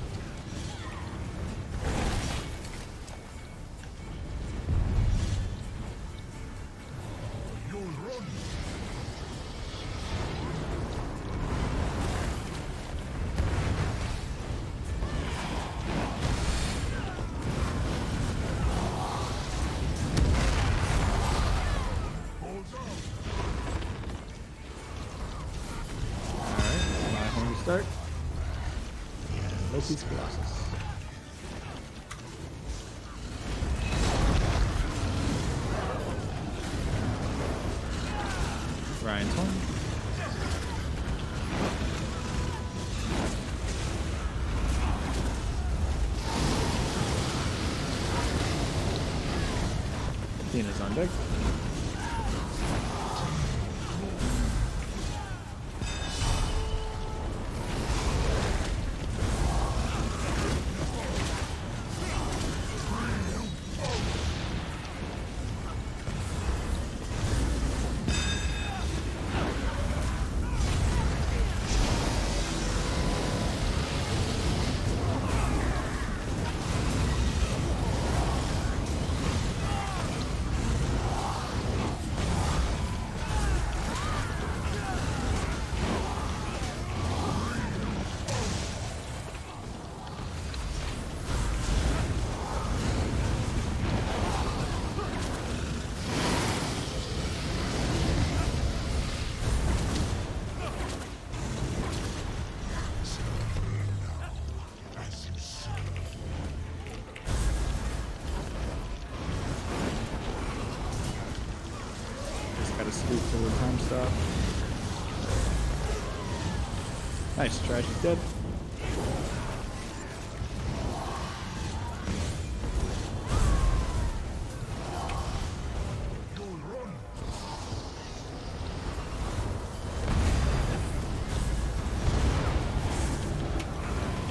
Alright, my horn to start. Loki's Colossus. Ryan's horn. Athena's on deck. Gotta scoop for the time stop. Nice, Trash is dead.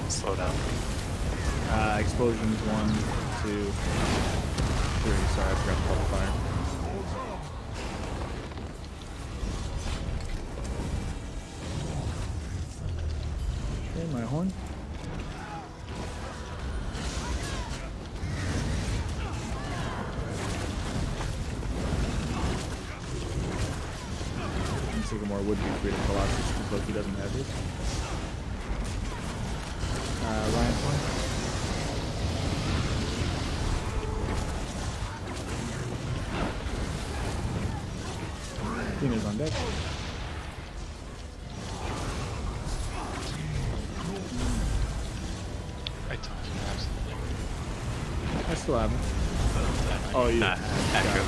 Slow down. Explosions 1, 2. Sorry, I forgot to call the fire. Okay, my horn. Sycamore would be free to Colossus because Loki doesn't have his. Ryan's one. Tina's on deck. I told you absolutely. I still have him. Oh, you. Echo.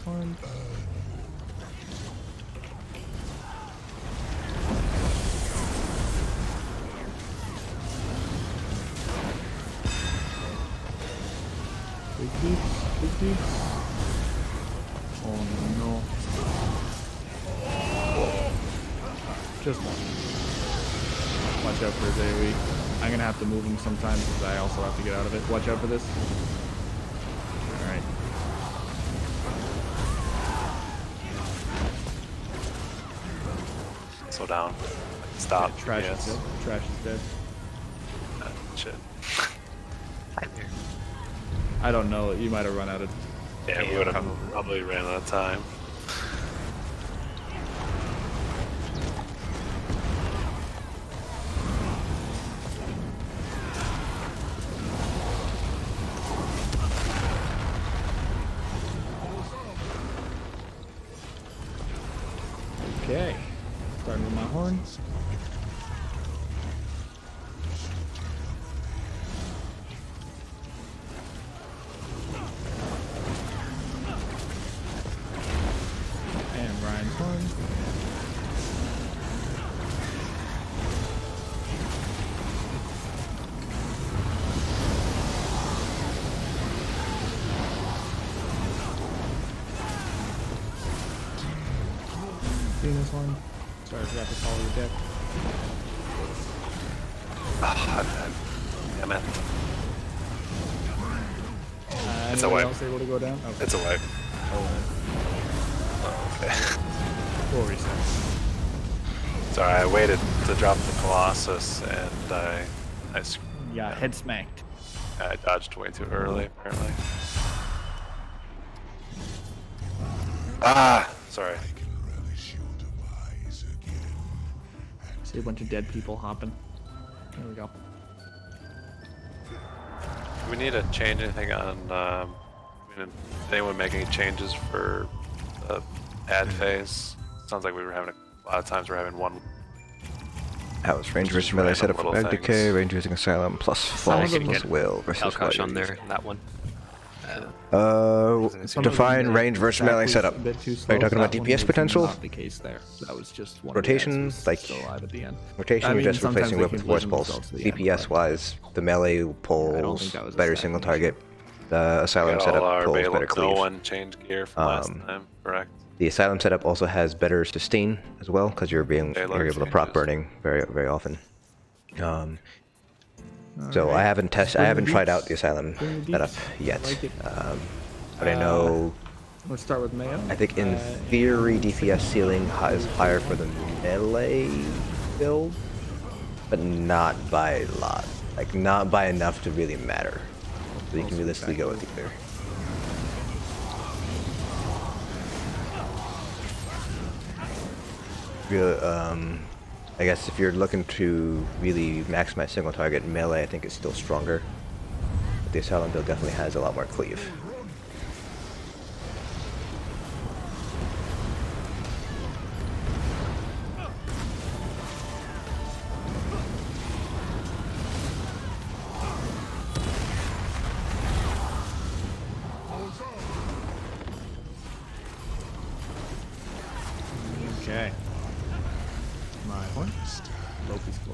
Horn. Big deeps. Oh no. Just one. Watch out for his AoE. I'm gonna have to move him sometimes because I also have to get out of it. Watch out for this. Alright. Slow down. Stop. Yeah, trash yes. is dead. Trash is dead. Shit. I don't know. You might have run out of. Yeah, we would have probably ran out of time. Okay. Starting with my horn. And Ryan's horn. This one. Sorry, I forgot to follow your deck. Damn it. It's a wipe. else able to go down? Okay. It's a wipe. Oh, Okay. full reset. Sorry, I waited to drop the Colossus and I Yeah, head smacked. I dodged way too early, apparently. Ah! Sorry. See a bunch of dead people hopping. There we go. Do we need to change anything on, did anyone make any changes for the ad phase? Sounds like we were having a lot of times we're having one. How is range Just versus melee random setup for little magDK, things. range using Asylum plus Some Fall of them plus get Will versus Alkosh on Warriors. there, that one. Define range versus melee setup. A bit too Are slow. you talking about That one DPS was potential? Not the case there. That was just one Rotation, of the guys like, still alive at the end. Rotation, I you're mean, just sometimes replacing they whip with can force blend pulse. themselves to the end, DPS wise, the melee think pulls that was a better stack single issue. target. The Asylum Got setup all our pulls Bale better of cleave. no one changed gear from last time, correct? The Asylum setup also has better sustain as well, because you're able to proc changes. burning very often. So Alright. I haven't tried out the Asylum Bring the setup deeps. yet, Like it. but I know. Let's start with Mayo. I think in theory DPS ceiling is higher for the melee build, but not by a lot. Like not by enough to really matter. So you can realistically go with either. I guess if you're looking to really maximize single target, melee I think is still stronger. But the Asylum build definitely has a lot more cleave.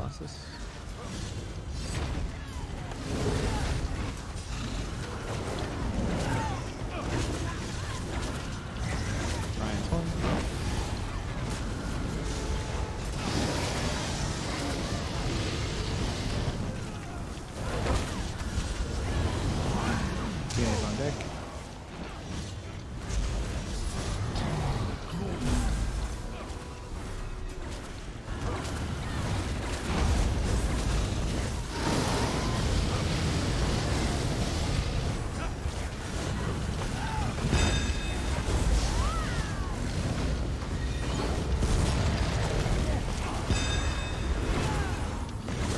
Colossus. Ryan's one. Phoenix on deck.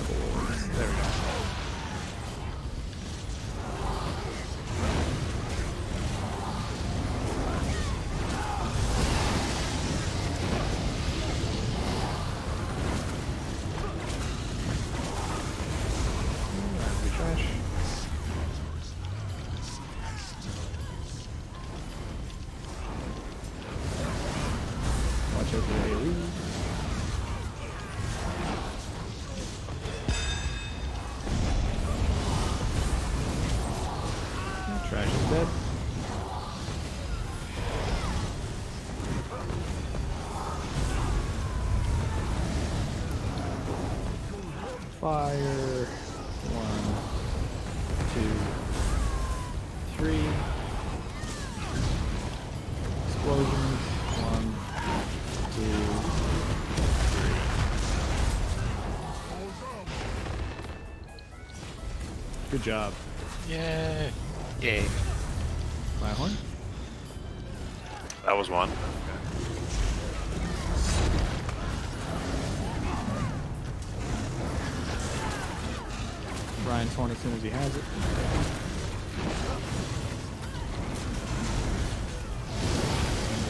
Rebels. There we go. That'd be trash. Watch out for the AoE. Trash is dead. Fire. 1, 2, 3. Explosions. 1, 2, 3. Good job. Yay! Yay. Fire horn. That was one. Ryan's horn as soon as he has it.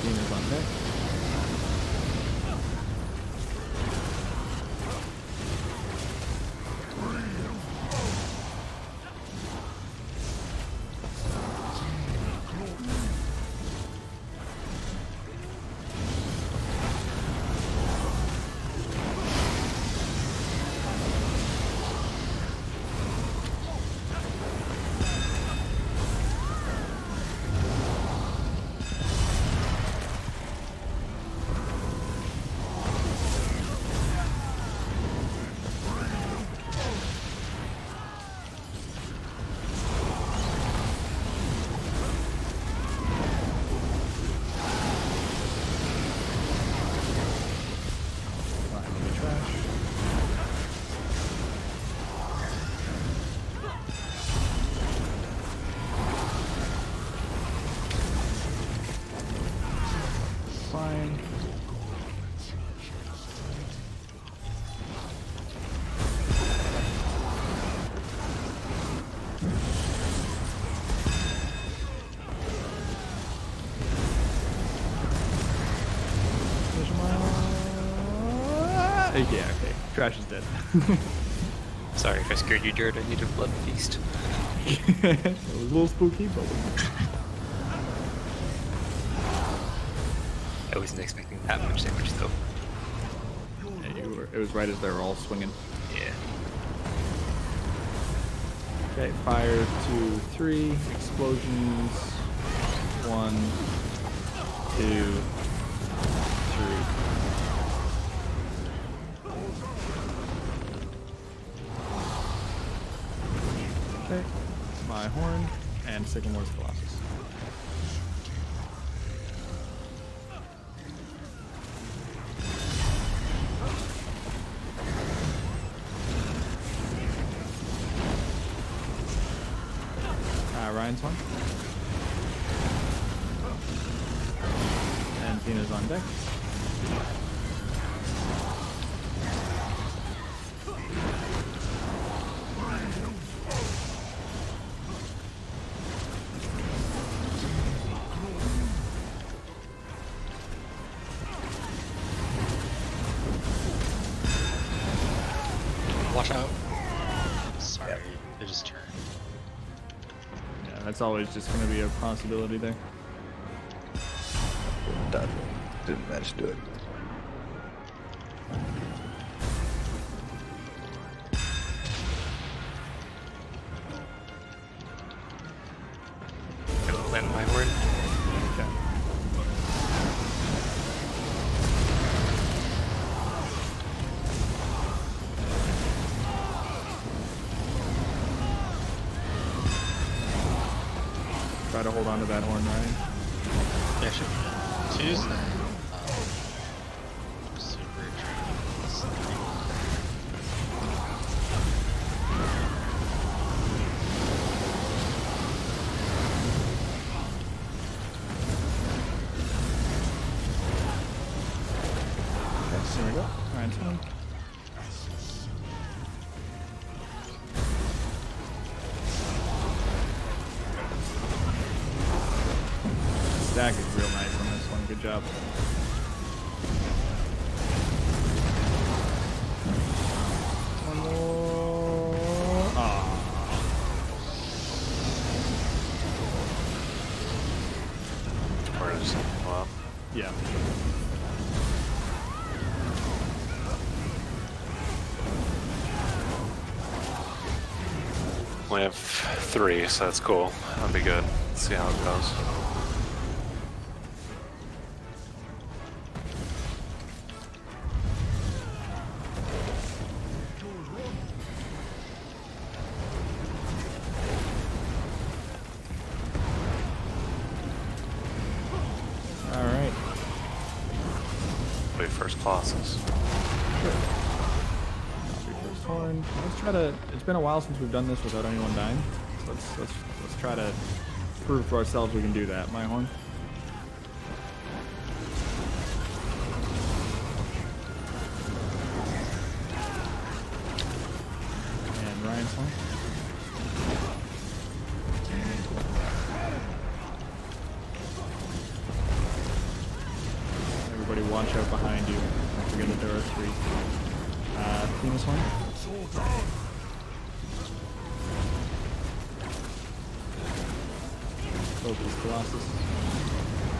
Dina's on deck. Fine. Yeah, okay. Trash is dead. Sorry if I scared you, Jared. I need a blood feast. It was a little spooky, but I wasn't expecting that much damage though. yeah, it was right as they were all swinging. Yeah. Okay, fire 2, 3, explosions 1, 2, 3. Okay, my horn and Sycamore's Colossus. Ryan's one. And Tina's on deck. Watch out. Sorry, they just turned. Yeah, that's always just going to be a possibility there. Done. Didn't manage to do it. land my horn. Okay. Try to hold on to that horn, Ryan. Yeah, should be good. To use the super training. There we go. Ryan's fine. Stack is real nice on this one. Good job. One more. Ah. Or just come up. Yeah. We have 3, so that's cool. That'll be good. Let's see how it goes. All right. Wait, first Colossus. First horn. Let's try to. It's been a while since we've done this without anyone dying. So let's try to prove to ourselves we can do that. My horn. And Ryan's horn. Everybody watch out behind you. Don't forget that there are 3. Themis horn. Focus Colossus.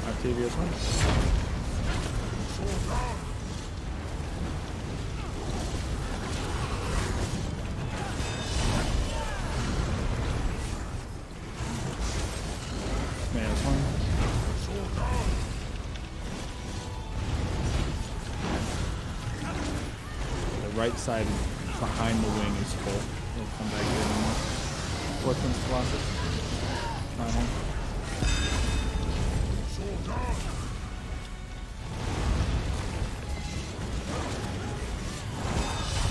Octavia's horn. Mana's horn. The right side behind the wing is full. We'll come back here anymore. Fourth one's Colossus. My horn.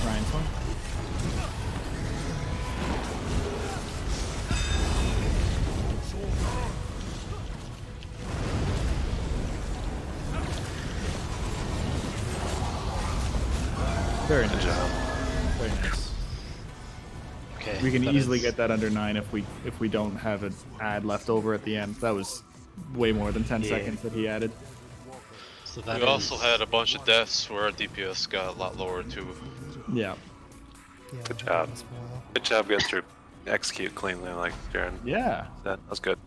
Ryan's horn. Very nice. Very nice. Okay. We can that easily is- get that under 9 if we don't have an ad left over at the end. That was way more than 10 Yeah. seconds that he added. So that We also is- had a bunch of deaths where our DPS got a lot lower too. Yeah. Yeah, Good that job. was for a while. Good job getting through execute cleanly, like Jaren. Yeah. That was good.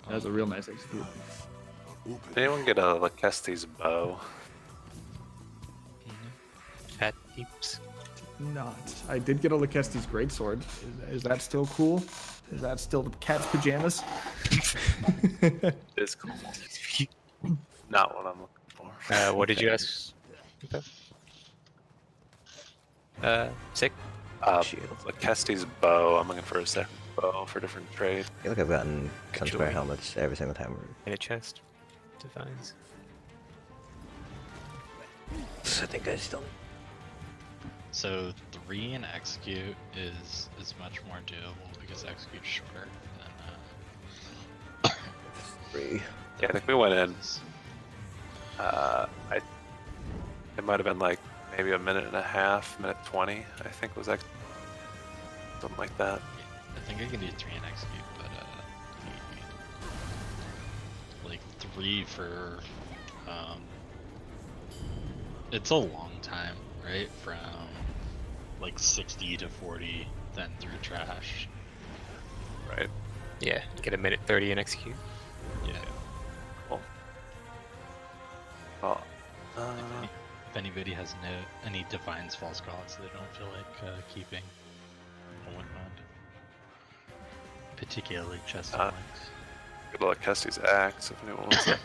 That was a real nice execute. Did anyone get a Lakestes bow? Fat peeps. Not. I did get a Lakestes greatsword. Is that still cool? Is that still the cat's pajamas? It's cool. Not what I'm looking for. What did you ask? Sick. Lakestes bow. I'm looking for a second bow for different trade. I feel like I've gotten Sunspire helmets every single time. In a chest. Divines. I think I still. So 3 and execute is much more doable because execute's shorter than 3. Yeah, I think we went in. It might have been like maybe a minute and a half, minute 20. I think was something like that. I think I can do 3 and execute, but like 3 for it's a long time, right? From like 60 to 40, then through trash. Right. Yeah, get a minute 30 and execute. Yeah. Cool. Oh. If anybody has any Divines False Gods they don't feel like keeping, particularly chest Uh, and legs. Good luck, Kestie's axe if anyone wants it.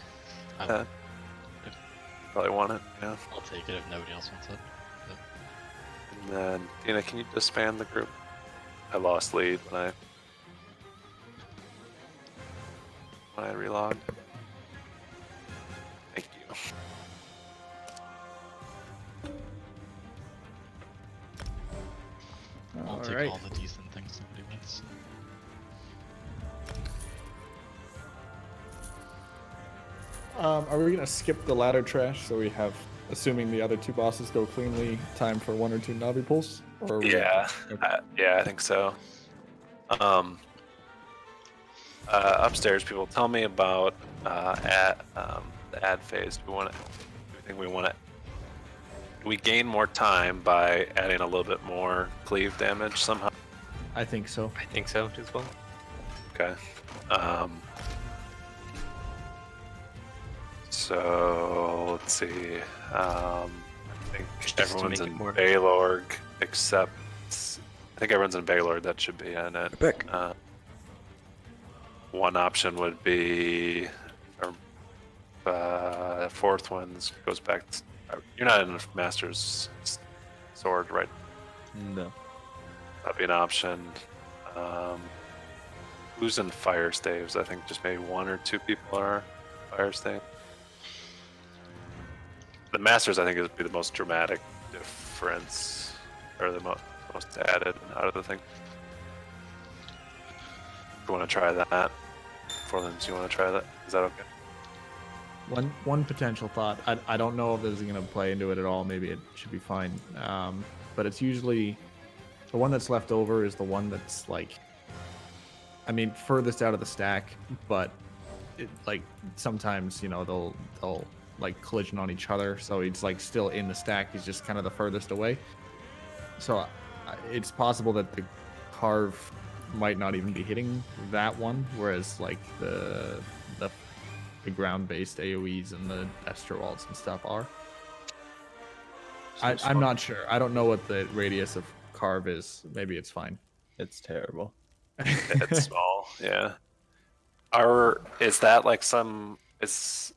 I Yeah. would- Probably want it, yeah. I'll take it if nobody else wants it. But And then, Tina, can you disband the group? I lost lead when I relogged. Thank you. I'll take Alright. all the decent things somebody wants. Are we gonna skip the ladder trash so we have, assuming the other two bosses go cleanly, time for 1 or 2 Navi pulls? Or are we Yeah, okay. yeah, I think so. Upstairs, people tell me about the ad phase. Do we think we want to? Do we gain more time by adding a little bit more cleave damage somehow? I think so. I think so as well. Okay. So let's see. I think Just to everyone's make it in more- Baylord except. I think everyone's in Baylord. That should be in it. Epic. One option would be, fourth one's goes back. You're not in Master's Sword, right? No. That'd be an option. Who's in Fire Staves? I think just maybe 1 or 2 people are Fire Stave. The Masters, I think, would be the most dramatic difference, or the most added out of the thing. If you want to try that, Forlands, you want to try that? Is that okay? One potential thought. I don't know if this is going to play into it at all. Maybe it should be fine. But it's usually the one that's left over is the one that's like, I mean, furthest out of the stack. But it, like sometimes they'll like collision on each other. So he's like still in the stack. He's just kind of the furthest away. So it's possible that the carve might not even be hitting that one, whereas like the ground-based AoEs and the Esther Waltz and stuff are. I'm not sure. I don't know what the radius of carve is. Maybe it's fine. It's terrible. It's small, yeah. Is that like is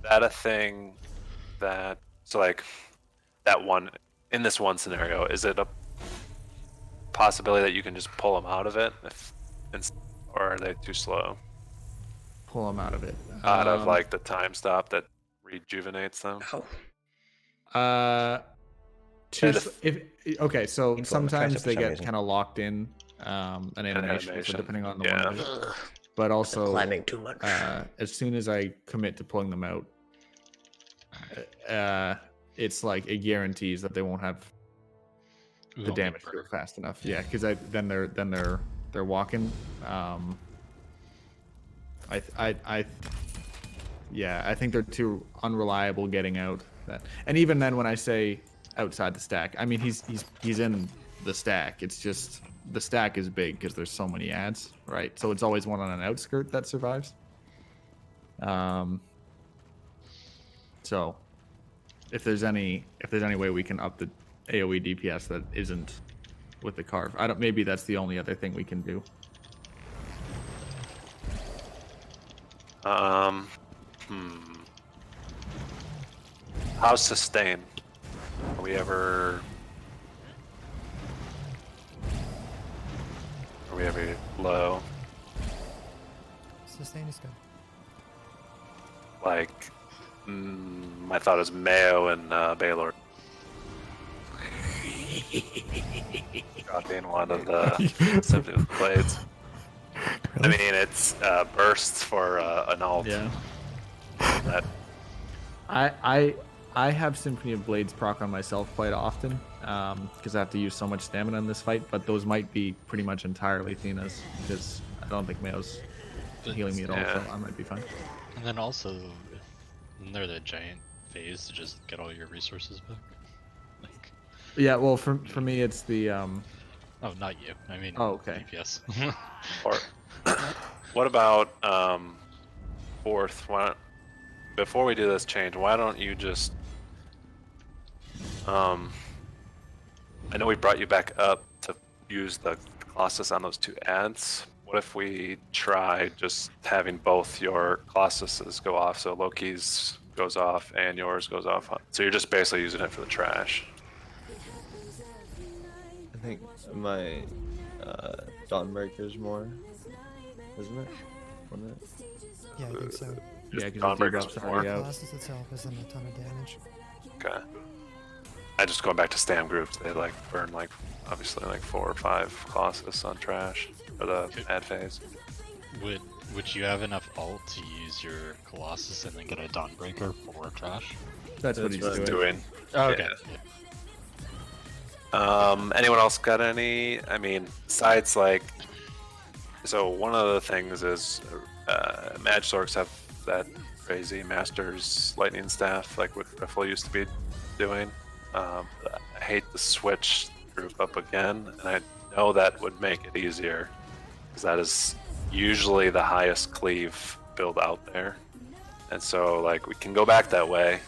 that a thing that, so like that one, in this one scenario, is it a possibility that you can just pull them out of it or are they too slow? Pull them out of it. Out of like the time stop that rejuvenates them? Okay, so Keep going, sometimes for they some get reason. kind of locked in an animation, so depending on the yeah. one it is. But also Climbing too much. as soon as I commit to pulling them out, it's like it guarantees that they won't have the Ooh, damage to it fast enough. Yeah, because then they're walking. I think they're too unreliable getting out. And even then, when I say outside the stack, I mean he's in the stack. It's just the stack is big because there's so many ads, right? So it's always one on an outskirt that survives. So if there's any way we can up the AoE DPS that isn't with the carve, maybe that's the only other thing we can do. How's sustain? Are we ever low? Sustain is good. Like, I thought it was Mayo and Baylor. Dropping one of the sensitive blades. I mean, it's bursts for an alt. Yeah. That, I have Symphony of Blades proc on myself quite often because I have to use so much stamina in this fight, but those might be pretty much entirely Thena's because I don't think Mayo's healing me at all, so I might be fine. And then also, isn't there the giant phase to just get all your resources back? Like, Yeah, well, for me, it's the oh, not you. I mean, Oh, okay. DPS. or what about fourth? Before we do this change, why don't you just I know we brought you back up to use the Colossus on those 2 ads. what if we try just having both your Colossuses go off, so Loki's goes off and yours goes off. So you're just basically using it for the trash. I think my Dawnbreaker's more, isn't it? Wasn't it? Yeah, I think so. Yeah, because Dawnbreaker's more. Colossus itself isn't a ton of damage. Okay. I just going back to stam groups, they like burn like obviously like 4 or 5 Colossus on trash for the ad phase. Would you have enough ult to use your Colossus and then get a Dawnbreaker for trash? That's what he's doing. Oh, okay. Yeah. Anyone else got any? I mean, besides like, so one of the things is Magsorks have that crazy Masters Lightning Staff, like what Riffle used to be doing. I hate the switch group up again, and I know that would make it easier, because that is usually the highest cleave build out there. And so, like, we can go back that way.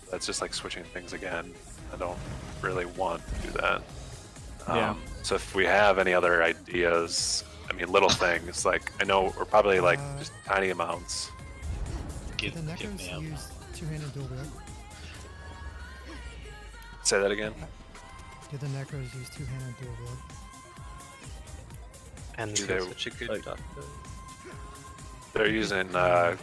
That's just like switching things again. I don't really want to do that. Yeah. So if we have any other ideas, I mean, little things, like, I know we're probably like just tiny amounts. Did the Necros use two-handed dual wield? Say that again? Did the Necros use two-handed dual wield? And Do that's they- such a good They're using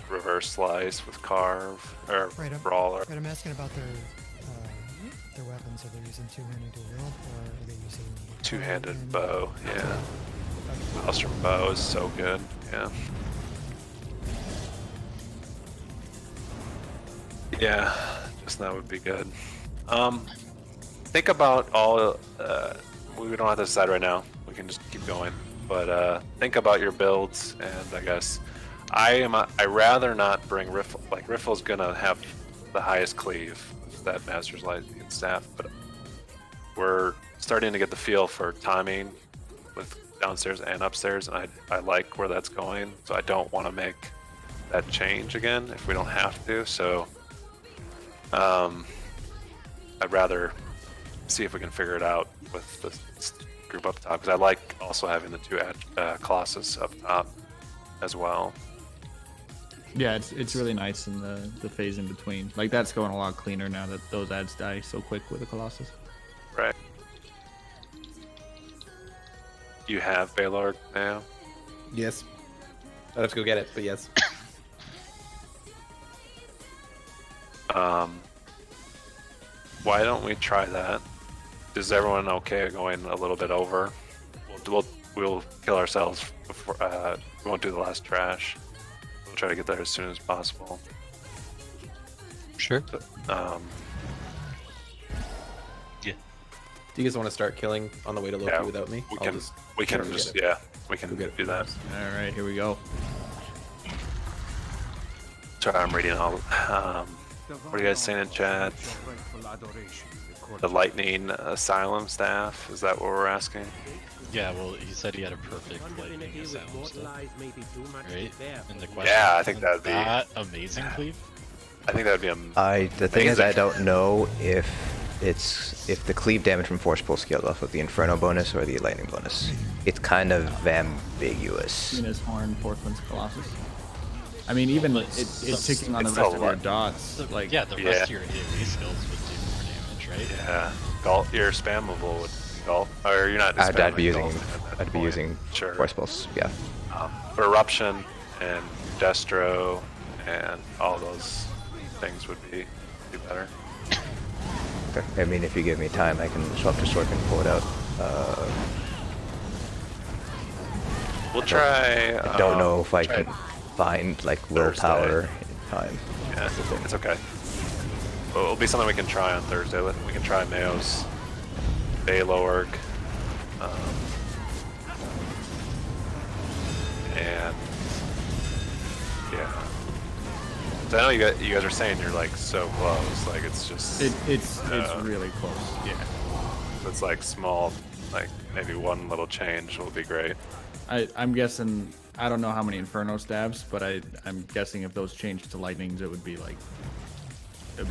reverse slice with carve or brawler. Right, I'm asking about their weapons. Are they using two-handed dual wield, or are they using Two-handed bow, yeah. Maelstrom bow is so good, yeah. Yeah, just that would be good. Think about all. We don't have to decide right now. We can just keep going. But think about your builds, and I guess I rather not bring Riffle. Like Riffle's gonna have the highest cleave, that Master's Lightning Staff, but we're starting to get the feel for timing with downstairs and upstairs, and I like where that's going. So I don't want to make that change again if we don't have to. So I'd rather see if we can figure it out with the group up top, because I like also having the two Colossus up top as well. Yeah, it's really nice in the phase in between. Like, that's going a lot cleaner now that those ads die so quick with the Colossus. Right. You have Baylor now? Yes. I'd have to go get it, but yes. Why don't we try that? Is everyone okay going a little bit over? We'll kill ourselves before we won't do the last trash. We'll try to get there as soon as possible. Sure. So, yeah. Do you guys want to start killing on the way to Loki Yeah, without me? we I'll can just we can get just it. yeah we can Go get it do that. All right, here we go. Sorry, I'm reading all. What are you guys saying in chat? The Lightning Asylum Staff, is that what we're asking? Yeah, well, he said he had a perfect lightning asylum stuff. Right? And the question Yeah, I think that'd be that amazing cleave? I think that'd be The thing is, amazing. I don't know if the cleave damage from Force Pull scales off of the Inferno bonus or the Lightning bonus. It's kind of ambiguous. Venus Horn, Portland's Colossus. I mean, even it's ticking on the it's rest a of your lot. dots. The Like, rest of your AoE skills would do more damage, right? Yeah, Galt, you're spammable with Galt, or you're not. I'd be spamming using Galt at that I'd be point. using Sure. Force Pulse. Yeah. But Eruption and Destro and all those things would be better. Okay. I mean, if you give me time, I can swap to Sork and pull it out. We'll try. I don't know if I try can find like Thursday. willpower in time. Yeah, it's okay. Well, it'll be something we can try on Thursday. We can try Mayo's Baylorg. And yeah. So I know you guys are saying you're like so close. Like it's just it's really close. Yeah. it's like small, like maybe one little change will be great. I'm guessing. I don't know how many Inferno stabs, but I'm guessing if those changed to lightnings, it would be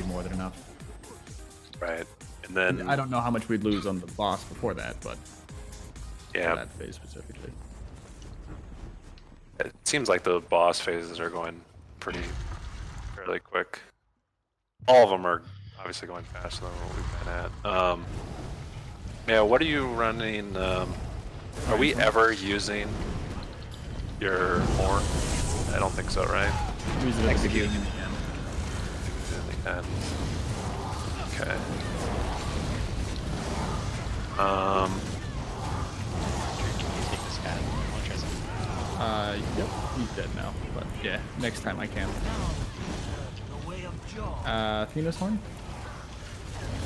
more than enough. Right. And then I don't know how much we'd lose on the boss before that, but yeah, for that phase specifically. It seems like the boss phases are going fairly quick. All of them are obviously going faster than what we've been at. Yeah, what are you running? Are we ever using your horn? I don't think so, right? Use it at the beginning and the end. In the end. Okay. Yep, he's dead now. But yeah, next time I can. Athena's horn?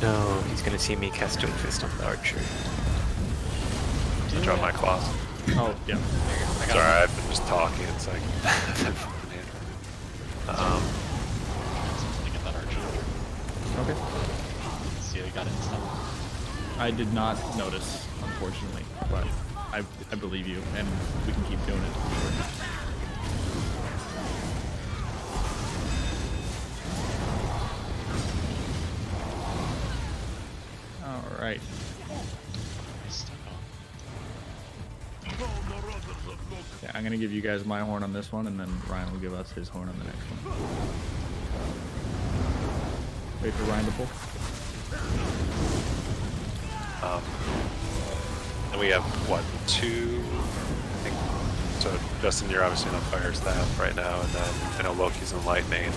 No, he's gonna see me cast Twin Fist on the archer. I dropped my claws. Oh, yeah. Sorry, I've been just talking. It's like. Get that archer. Okay. See, I got it. I did not notice, unfortunately, but I believe you, and we can keep doing it. All right. Yeah, I'm gonna give you guys my horn on this one, and then Ryan will give us his horn on the next one. Wait for Ryan to pull. And we have what, 2? I think. So Justin, you're obviously on fire staff right now, and then I know Loki's in lightning.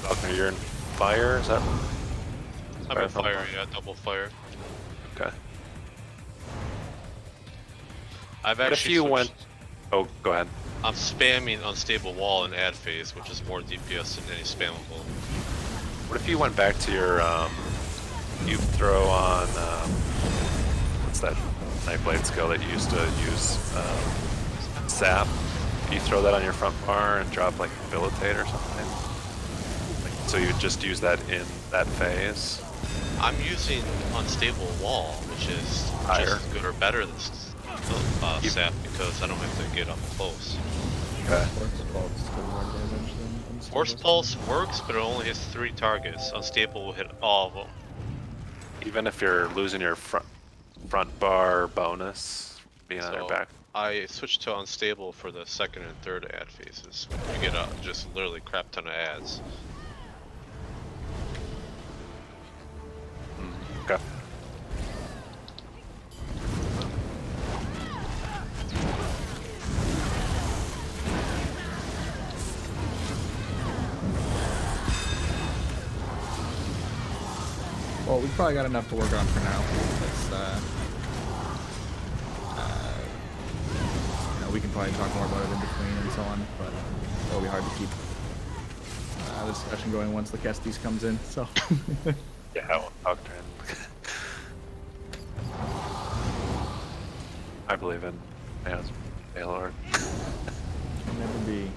Falconer, you're in fire. Is that? I'm in fire. Yeah, double fire. Okay. I've But actually. if you went. Oh, go ahead. I'm spamming unstable wall in ad phase, which is more DPS than any spammable. What if you went back to your you throw on what's that Nightblade skill that you used to use sap? You throw that on your front bar and drop like Debilitate or something. Like, so you would just use that in that phase. I'm using unstable wall, which is Higher. just as good or better than sap because I don't have to get up close. Okay. Force Pulse works, but it only hits 3 targets. Unstable will hit all of them. Even if you're losing your front bar bonus, being on your back. I switched to unstable for the second and third ad phases. You get just literally crap ton of ads. Okay. Well, we've probably got enough to work on for now. You know, we can probably talk more about it in between and so on, but it'll be hard to keep the discussion going once the Kestis comes in. So. Yeah, I won't talk to him. I believe in Baylord. Can never be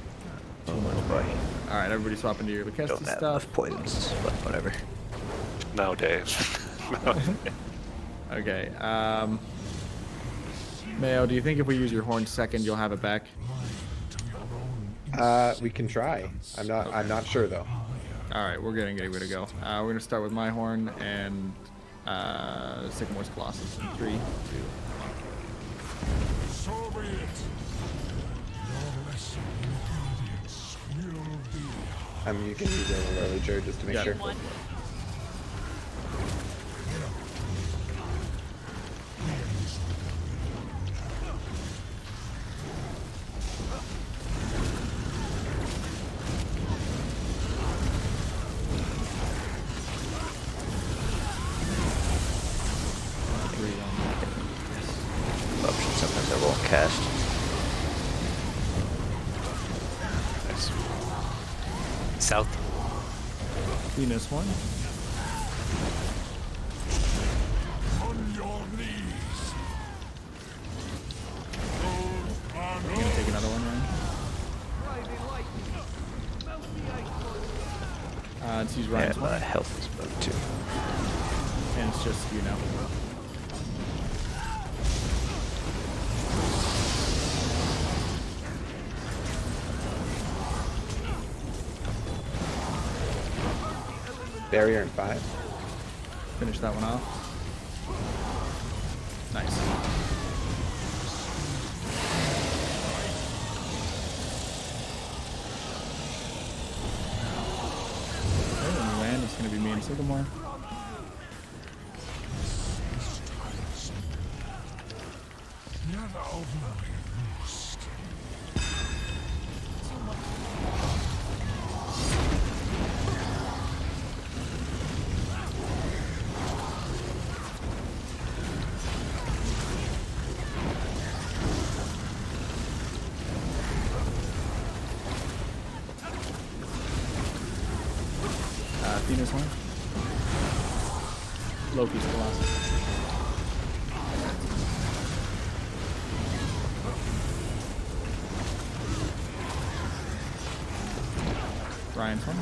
too much. Boy. All right, everybody swap into your Kestis Don't have stuff. enough poisons, but whatever. No, Dave. No. Okay. Mayo, do you think if we use your horn second, you'll have it back? We can try. I'm not sure though. All right, we're getting ready to go. We're gonna start with my horn and Sycamore's Colossus in 3, 2. So be it. Your lesson in obedience will be. You can use it a little early, Jared, just to make sure. Sometimes I won't cast. Nice. South. Venus one. On your knees. You gonna take another one, Ryan? Let's use Ryan's And one. health is about 2. And it's just you now. Barrier in 5. Finish that one off. Nice. Sycamore. Never overlooked. Athena's horn. Loki's Colossus. Ryan's horn.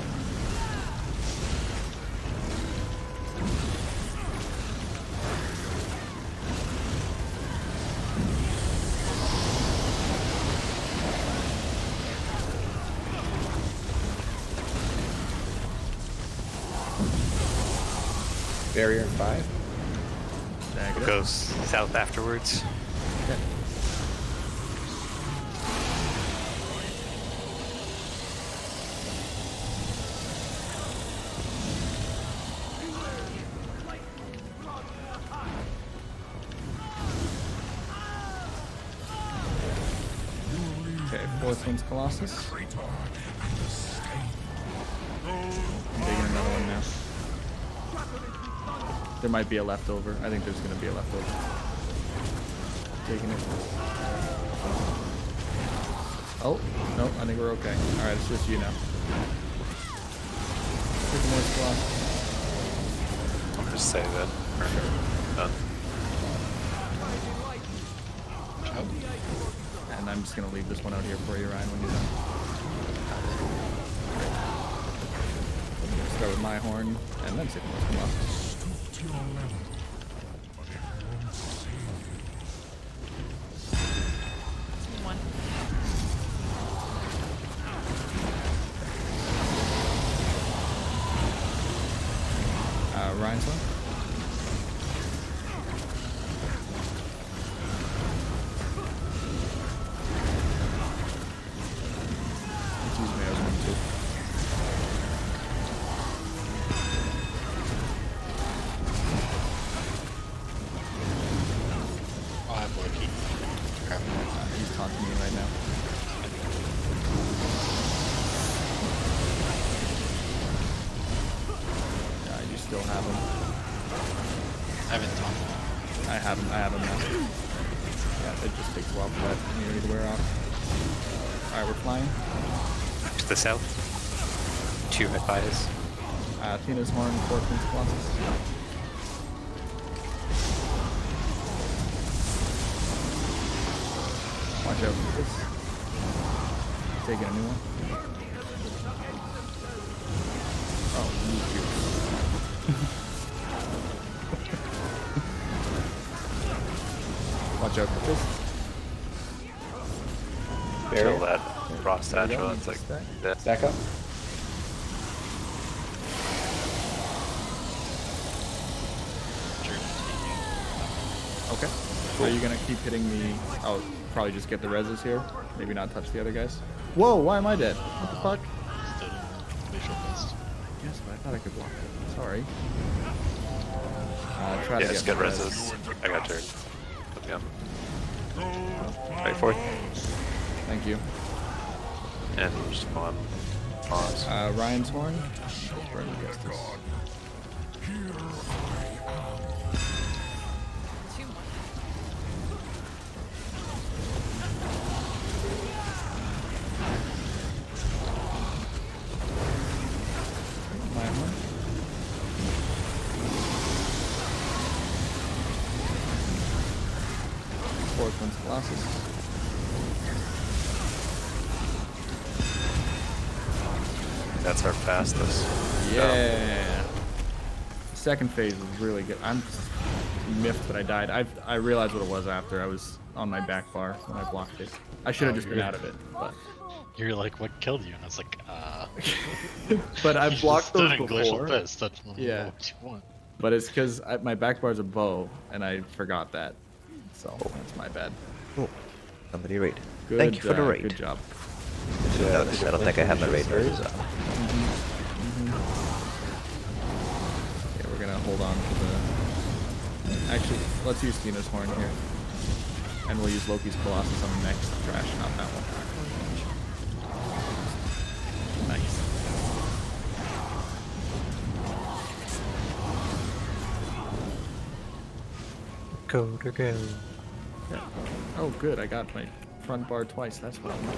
Barrier 5. Negative. Goes south afterwards. Okay. Okay, fourth one's Colossus. I'm taking another one now. There might be a leftover. I think there's going to be a leftover. Taking it. Oh, no, I think we're okay. Alright, it's just you now. Taking more Colossus. I'll just save it. Done. And I'm just going to leave this one out here for you, Ryan, when you're done. Start with my horn, and then take more Colossus. To your level, but it won't save you. One. Ryan's one. Excuse me, I was going to. Oh, I have Loki. Crap. He's taunting me right now. You still have him. I haven't done that. I have him now. Yeah, it just takes a while for that immunity to wear off. Alright, we're flying. To the south. 2 red fires. Athena's horn, fourth one's Colossus. Watch out for this. Taking a new one. Oh, you cute. Watch out for this. Kill that frost There we satchel. go. It's like Stack. death. Back up. Okay. So are you gonna keep hitting me? Oh, probably just get the reses here. Maybe not touch the other guys. Whoa, why am I dead? What the fuck? Stood in visual fist. Yes, but I thought I could block it. Sorry. Try Yeah, to just get get the res. reses. I got turned. Put me up. Right forth. Thank you. And just go on. Pause. Ryan's horn. Burn the justice. Here I am. Two more. My horn. Fourth one's Colossus. That's our fastest. Yeah. Second phase was really good. I'm just miffed that I died. I realized what it was after. I was on my back bar when I blocked it. I should have just been out of it, but. You're like, what killed you? And I was like, But I've blocked those stood in glacial before. fist. That's Yeah. what you want. But it's because my back bar's a bow, and I forgot that. So that's my bad. Oh, somebody raid. Good, Thank you for the raid. Good job. Didn't Yeah, notice. I don't think I have my raid notice on. hold on to the... Actually, let's use Tina's Horn here. And we'll use Loki's Colossus on the next trash, not that one. Nice. Go to go. Yeah. Oh, good. I got my front bar twice. That's what I want.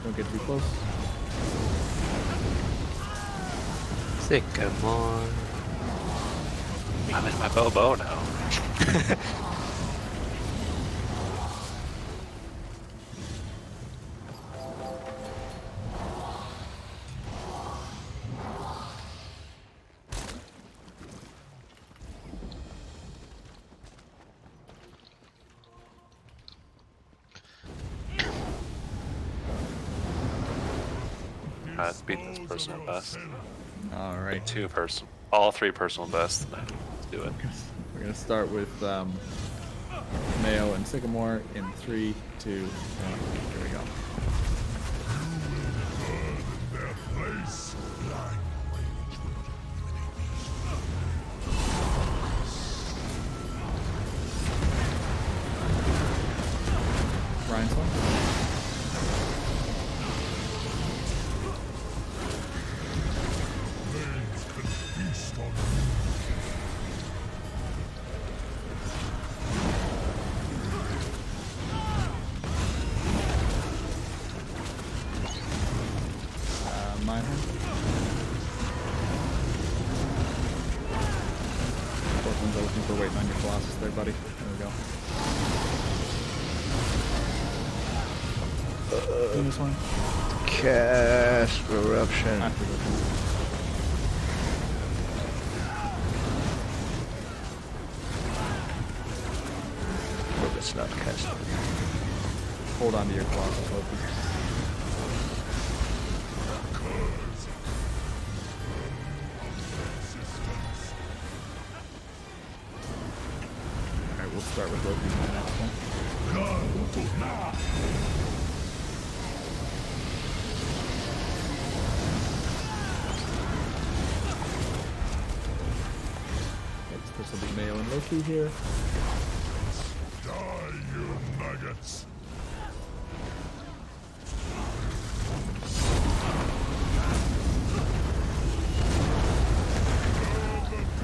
Don't get too close. Sycamore. I'm in my bow now. Let's beat this personal best. All right. All three personal bests tonight. Let's do it. We're gonna start with Mayo and Sycamore in 3, 2, 1. Here we go. Their place, blind Ryan's one. Mine one. Both ones are looking for waiting on your Colossus there, buddy. There we go. This one. Cast Eruption. After this one. Hope it's not cast. Hold on to your Colossus, Loki. Alright, we'll start with Loki in the next one. This will be Mayo and Loki here. Die, you maggots!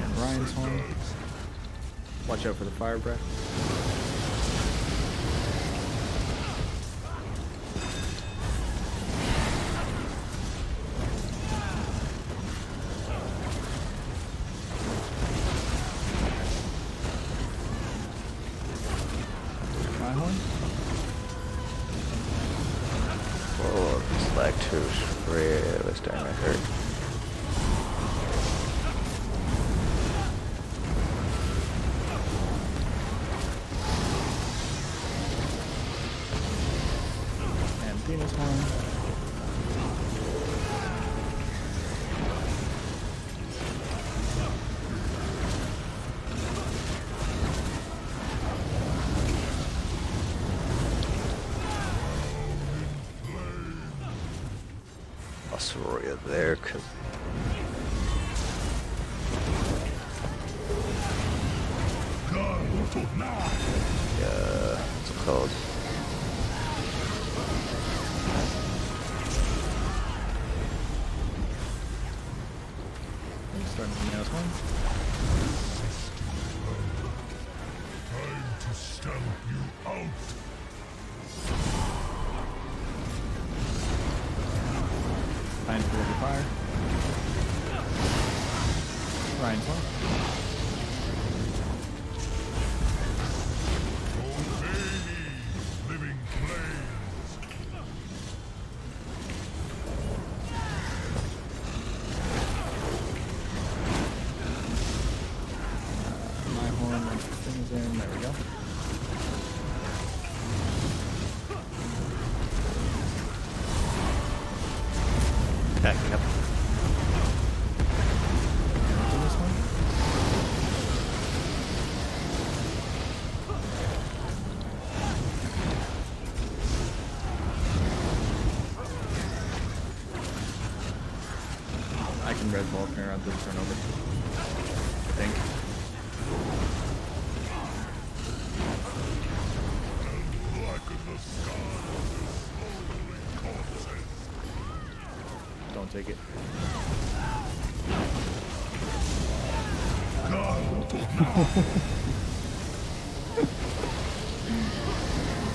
And Ryan's horn. Watch out for the fire breath. My horn. Oh, this lactose really starting to hurt. And Venus horn. Astoria there, cause yeah, what's it called? Starting with Mayo's horn. Time to stamp you out! Time for the fire. Ryan's horn. Obey me, living flames! My horn, once the thing's in, there we go. Backing up. Do this one. Vulcan around this turnover. I think. Don't take it.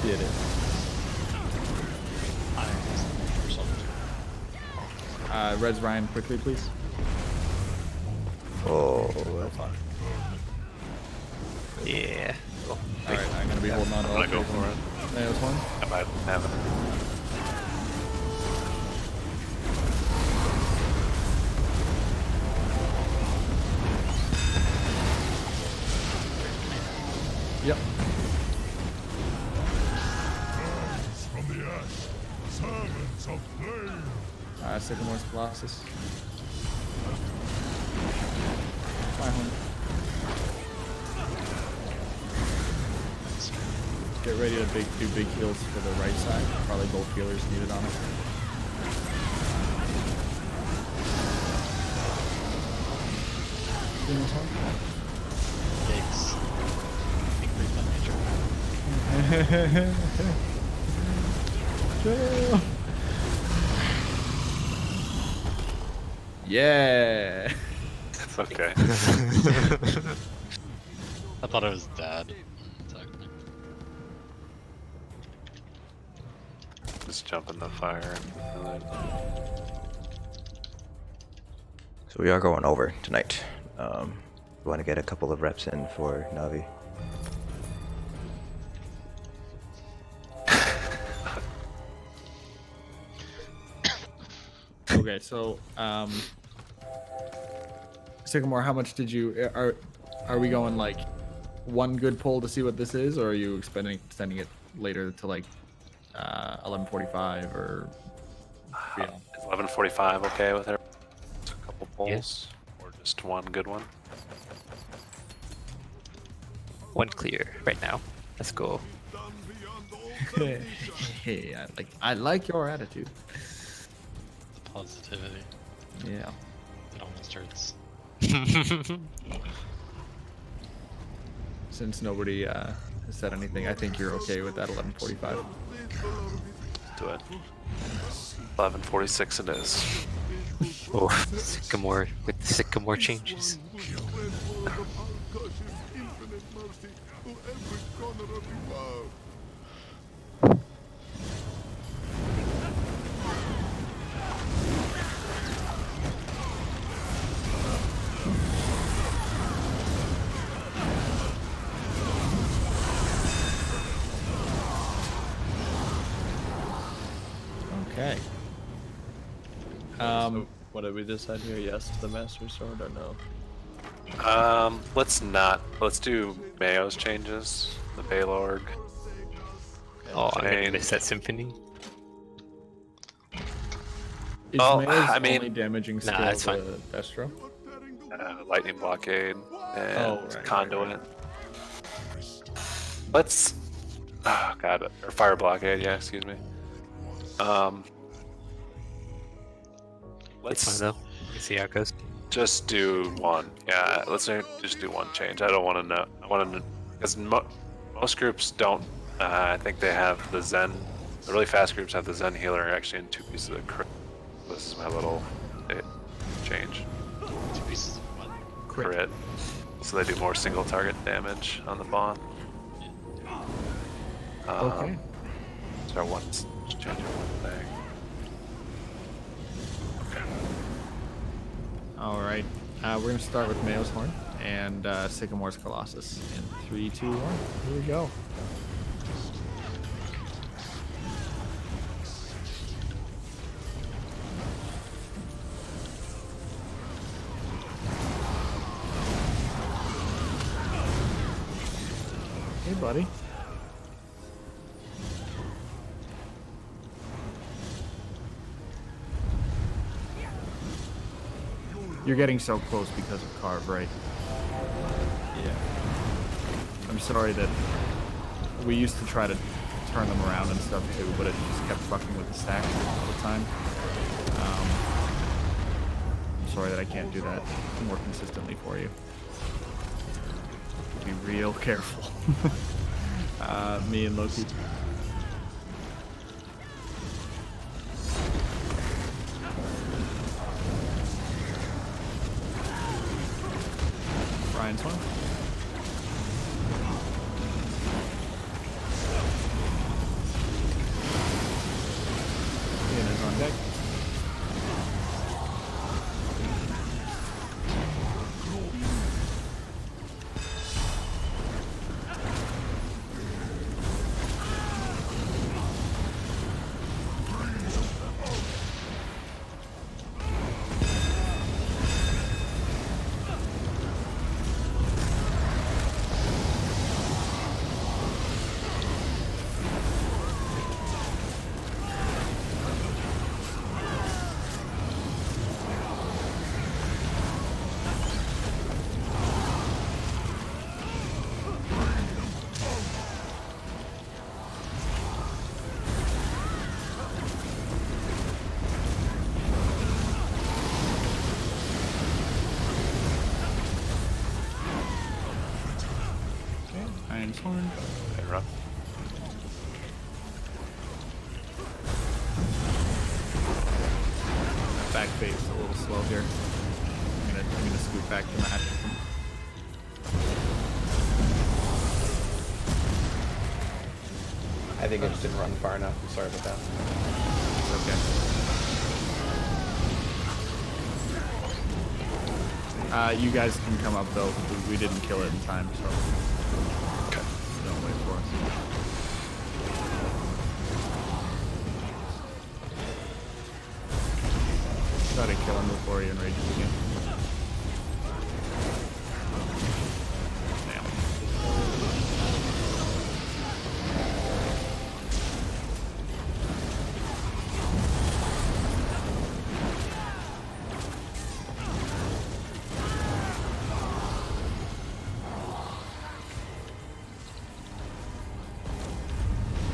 Did it. Res Ryan, quickly, please. Oh, that's fine. Yeah. Oh, Alright, I'm gonna be holding on to all I'm gonna go for it. There's one. I might have it. Yep. From the ash, servants of flame. Sycamore's Colossus. My home. Get ready to do big heals for the right side. Probably both healers needed on it. Doing this one? Yikes. Big Chill. Yeah. It's okay. I thought it was Dad. Just jump in the fire. So we are going over tonight. We want to get a couple of reps in for Navi. Okay, so Sycamore, how much did you are we going like one good pull to see what this is, or are you extending it later to like 11:45 or beyond? 11:45, okay with it? A couple pulls, or just one good one? One clear right now. Let's go. Hey, I like your attitude. The positivity. Yeah. It almost hurts. Since nobody has said anything, I think you're okay with that 11:45. Do it. 11:46 it is. Oh, Sycamore with the Sycamore changes. Okay. So what did we decide here? Yes to the Master Sword or no? Let's do Mayo's changes. The Baylorg. Oh, I'm gonna miss that symphony. Is Oh, Mayo's I mean- only damaging skill Nah, it's fine. the Destro? Lightning Blockade and right, Conduit. Let's... Oh, God. Or Fire Blockade, yeah, excuse me. It's fine Let's though. You see how it goes. just do one. Yeah, let's just do one change. I don't want to know. I want to... Because most groups don't... I think they have the Zen... The really fast groups have the Zen healer actually in 2 pieces of crit. This is my little change. 2 pieces of what? Crit. So they do more single target damage on the bond. Okay. So once changing one thing. All right. We're gonna start with Mayo's Horn and Sycamore's Colossus in 3, 2, 1. Here we go. Hey, buddy. You're getting so close because of Carve, right? Yeah. I'm sorry that we used to try to turn them around and stuff too, but it just kept fucking with the stack all the time. sorry that I can't do that more consistently for you. Be real careful. Me and Loki. Ryan's one. Ian is on deck. Iron's horn. Okay, run. That back phase is a little slow here. I'm gonna scoot back to match. I think I just didn't run far enough. I'm sorry about that. It's okay. You guys can come up though. We didn't kill it in time, so. Okay. Don't wait for us. Try to kill him before he enrages again. Damn.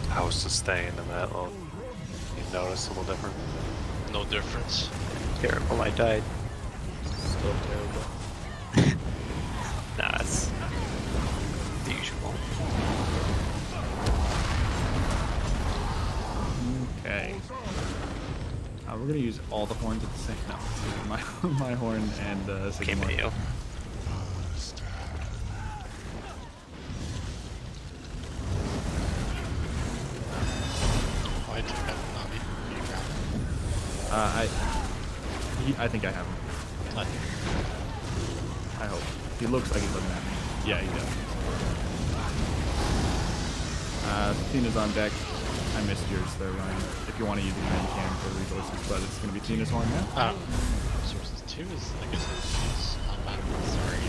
How sustained in that little, you notice a little different? No difference. Terrible, I died. Still terrible. Nah, it's the usual. Okay. We're gonna use all the horns at the same. No, my horn and Came to you. Why did that not be ground? I think I have him. What? I hope. He looks like he's looking at me. Yeah, he does. Athena's on deck. I missed yours there, Ryan. If you want to use it, you can for resources, but it's going to be Athena's horn now. Resources 2 is, I guess, she's on bad. Sorry.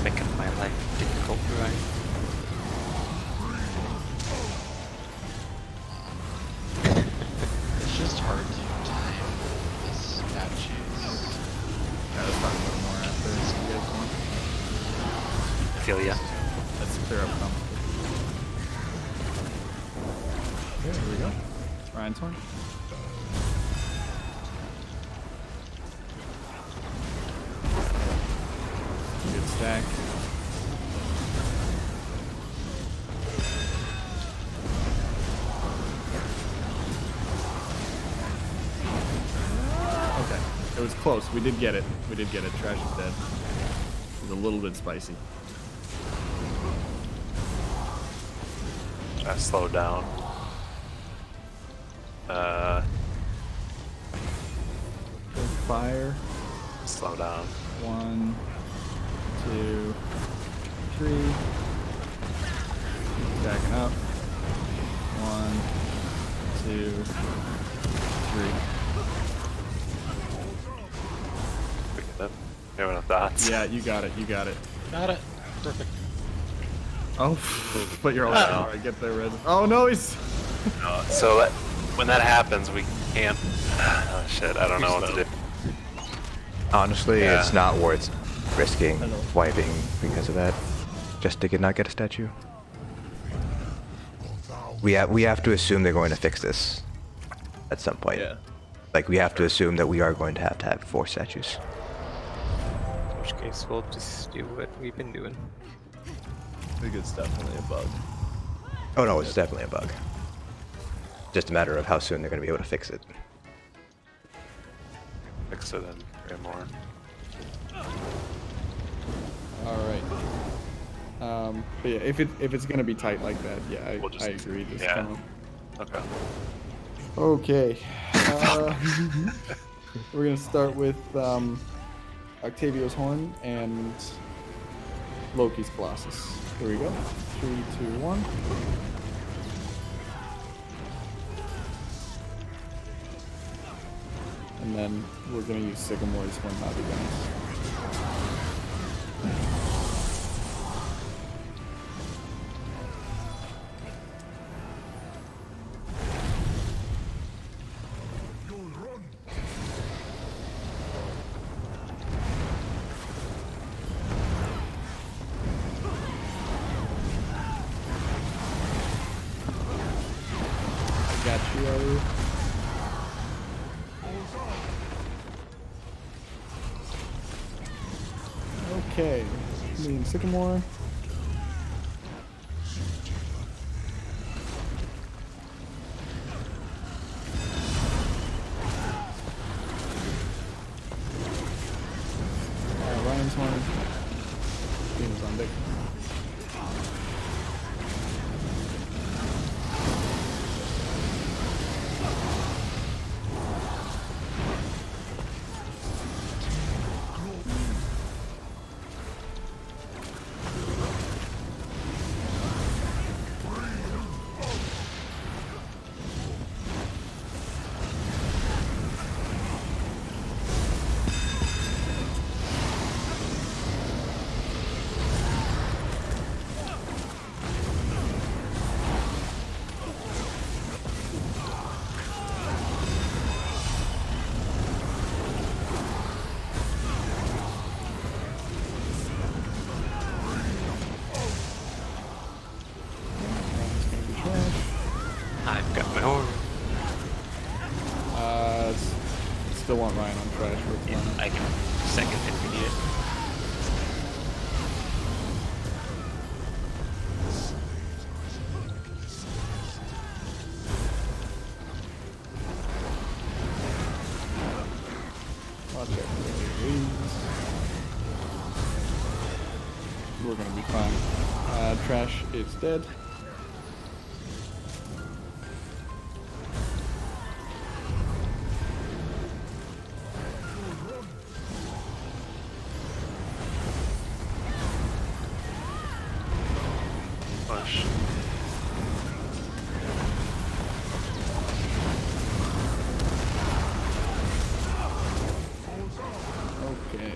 Making my life difficult, right? It's just hard to time the statues. Yeah, let's talk a little more after this. You guys want? I feel ya. Let's clear up some. Okay, here we go. Ryan's horn. Good stack. Okay, it was close. We did get it. We did get it. Trash is dead. It was a little bit spicy. I slowed down. Fire. Slow down. 1, 2, 3. Stacking up. 1, 2, 3. We get it. Anyone have thoughts? Yeah, you got it. You got it. Got it. Perfect. Oh, but you're also I get there, Red. Oh no, he's. So when that happens, we can't. Oh shit! I don't know what to do. Honestly, Yeah. it's not worth risking wiping because of that, just to not get a statue. We have to assume they're going to fix this at some point. Yeah. Like, we have to assume that we are going to have 4 statues. In which case, we'll just do what we've been doing. I think it's definitely a bug. Oh no, it's definitely a bug. Just a matter of how soon they're going to be able to fix it. Fix it and create more. All right. But yeah, if it's gonna be tight like that, yeah, We'll just- I agree. Just yeah. come up. Okay. Okay. We're gonna start with Octavio's Horn and Loki's Colossus. Here we go. 3, 2, 1. And then we're gonna use Sycamores when Hobby guns. Got you, Aru. Okay, me and Sycamore. Ryan's horn. Venus on deck. I've got my horn. Still want Ryan on trash. Yeah, I can second if we need it. Watch out. We're gonna be fine. Trash is dead. Push. Okay.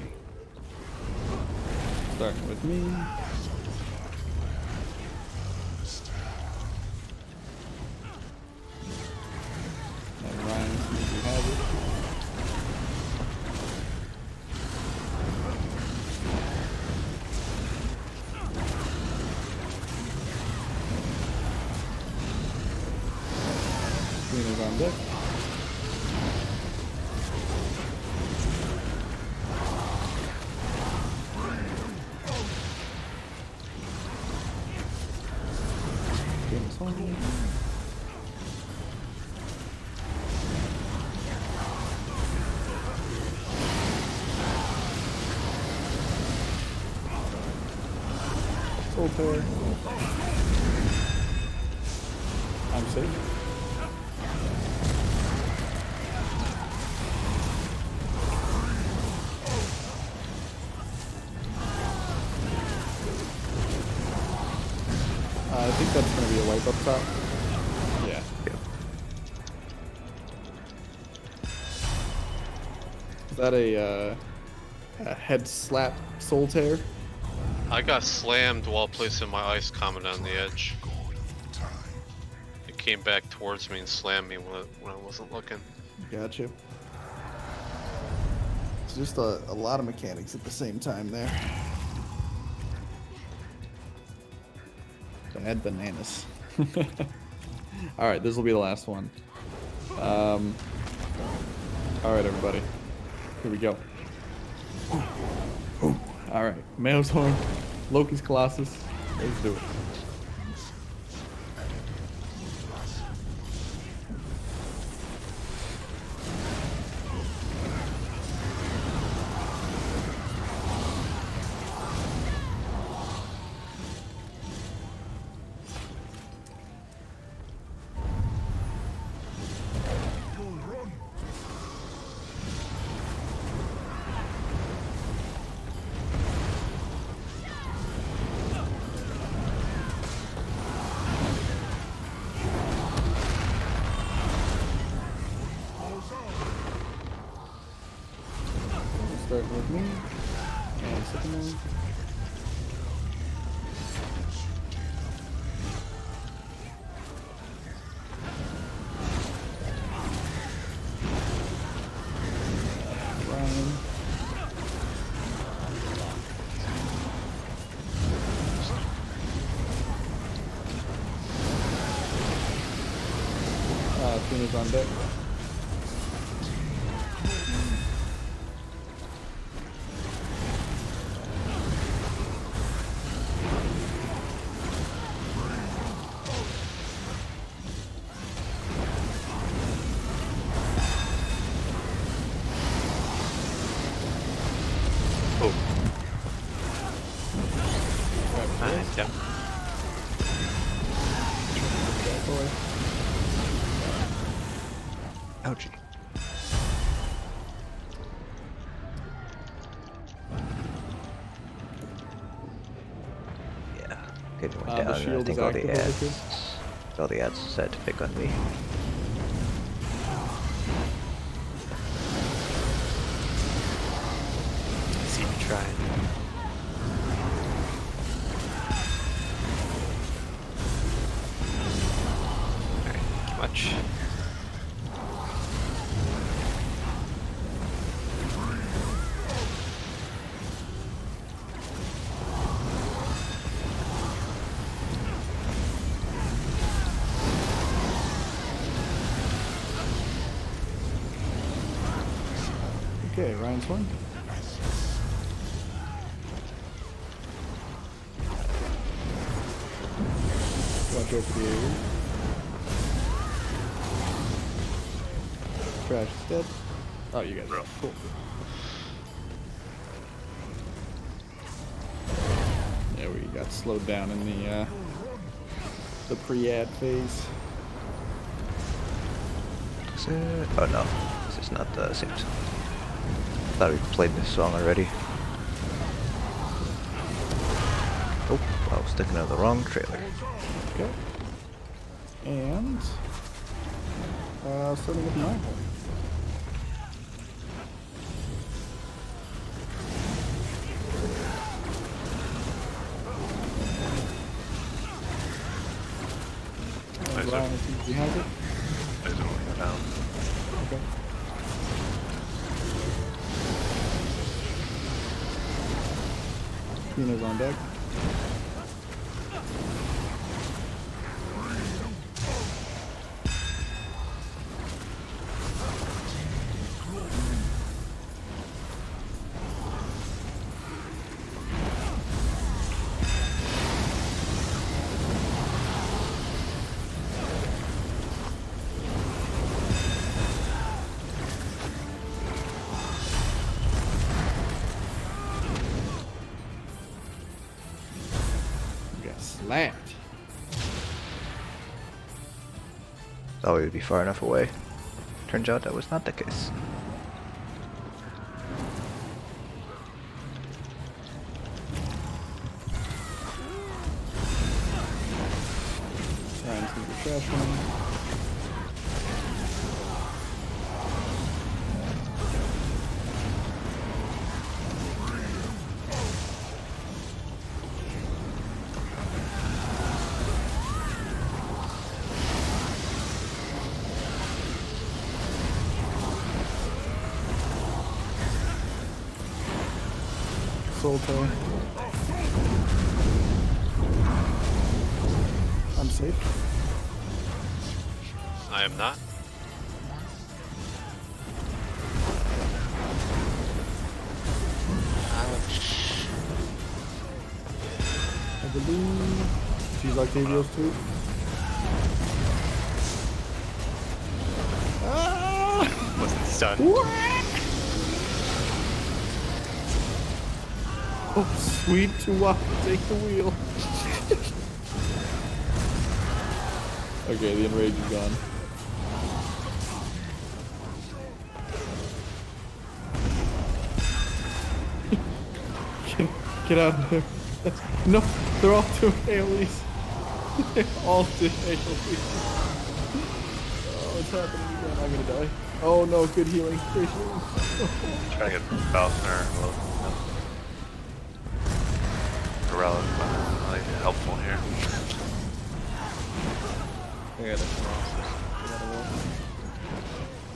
Starting with me. And Ryan, if you have it. Venus on deck. Venus on deck. Solitaire. I'm safe. I think that's going to be a wipe up top. Yeah. Is that a head slap soul tear? I got slammed while placing my ice comet on the edge. It came back towards me and slammed me when I wasn't looking. Gotcha. It's just a lot of mechanics at the same time there. Bad bananas. Alright, this will be the last one. Alright, everybody. Here we go. Alright, Mayo's Horn, Loki's Colossus. Let's do it. Starting with me, and second one. Ryan. Tuna's on deck. Yep. Ouchie. Yeah, getting one down. I think all the ads said to pick on me. See me trying. Much. Okay, Ryan's one. Watch out for the area. Trash is dead. Oh, you guys are cool. Yeah, we got slowed down in the pre-ad phase. Oh no, this is not the same song. Thought we played this song already. Oh, I was sticking out the wrong trailer. Okay. And starting with 9. Ryan, you have it? I don't go down. Okay. Tina's on deck. Slapped. Thought we would be far enough away. Turns out that was not the case. Ryan's gonna be trash one. soul toe. I'm safe. I am not. I believe she's Octavio's too. Wasn't stunned. Oh, sweet to take the wheel. Okay, the enrage is gone. Get out of there. No, they're all doing AoEs. They all did AoEs. Oh, it's happening again. I'm gonna die. Oh no, good healing. Good healing. Try to get Falconer a little irrelevant, but really helpful here. I got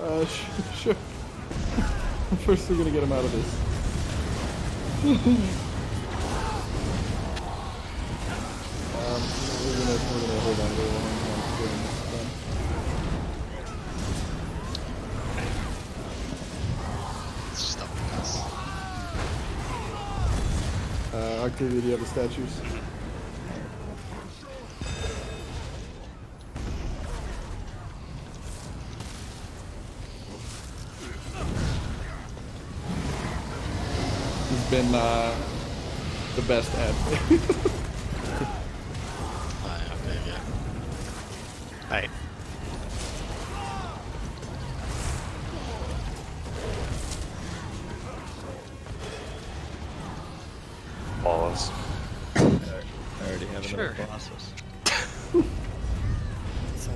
a Sure. First, we're gonna get him out of this. We're gonna hold on to it one It's just up with us. Octavia, do you have the statues? He's been the best at Octavia. Right. Follows. I already have another Colossus. So,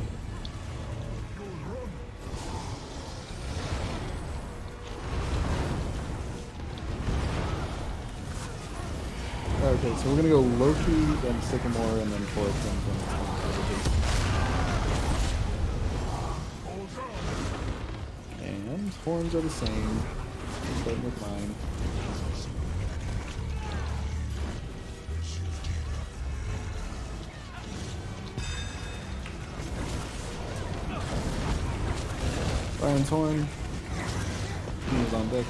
Okay, so we're gonna go Loki, then Sycamore, and then Forest. And horns are the same. Starting with mine. Ryan's horn. He is on deck.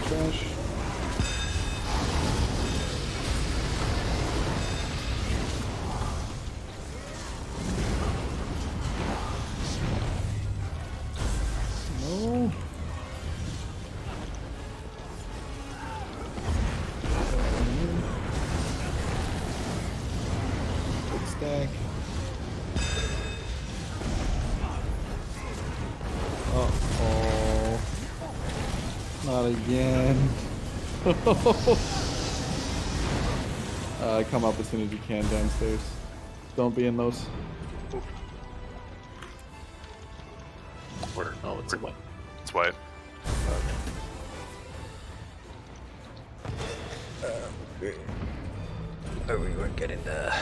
Trash. No. Big stack. Uh-oh. Not again. Come up as soon as you can downstairs. Don't be in those. Where? Oh, it's a white. It's white. Oh, we weren't getting the.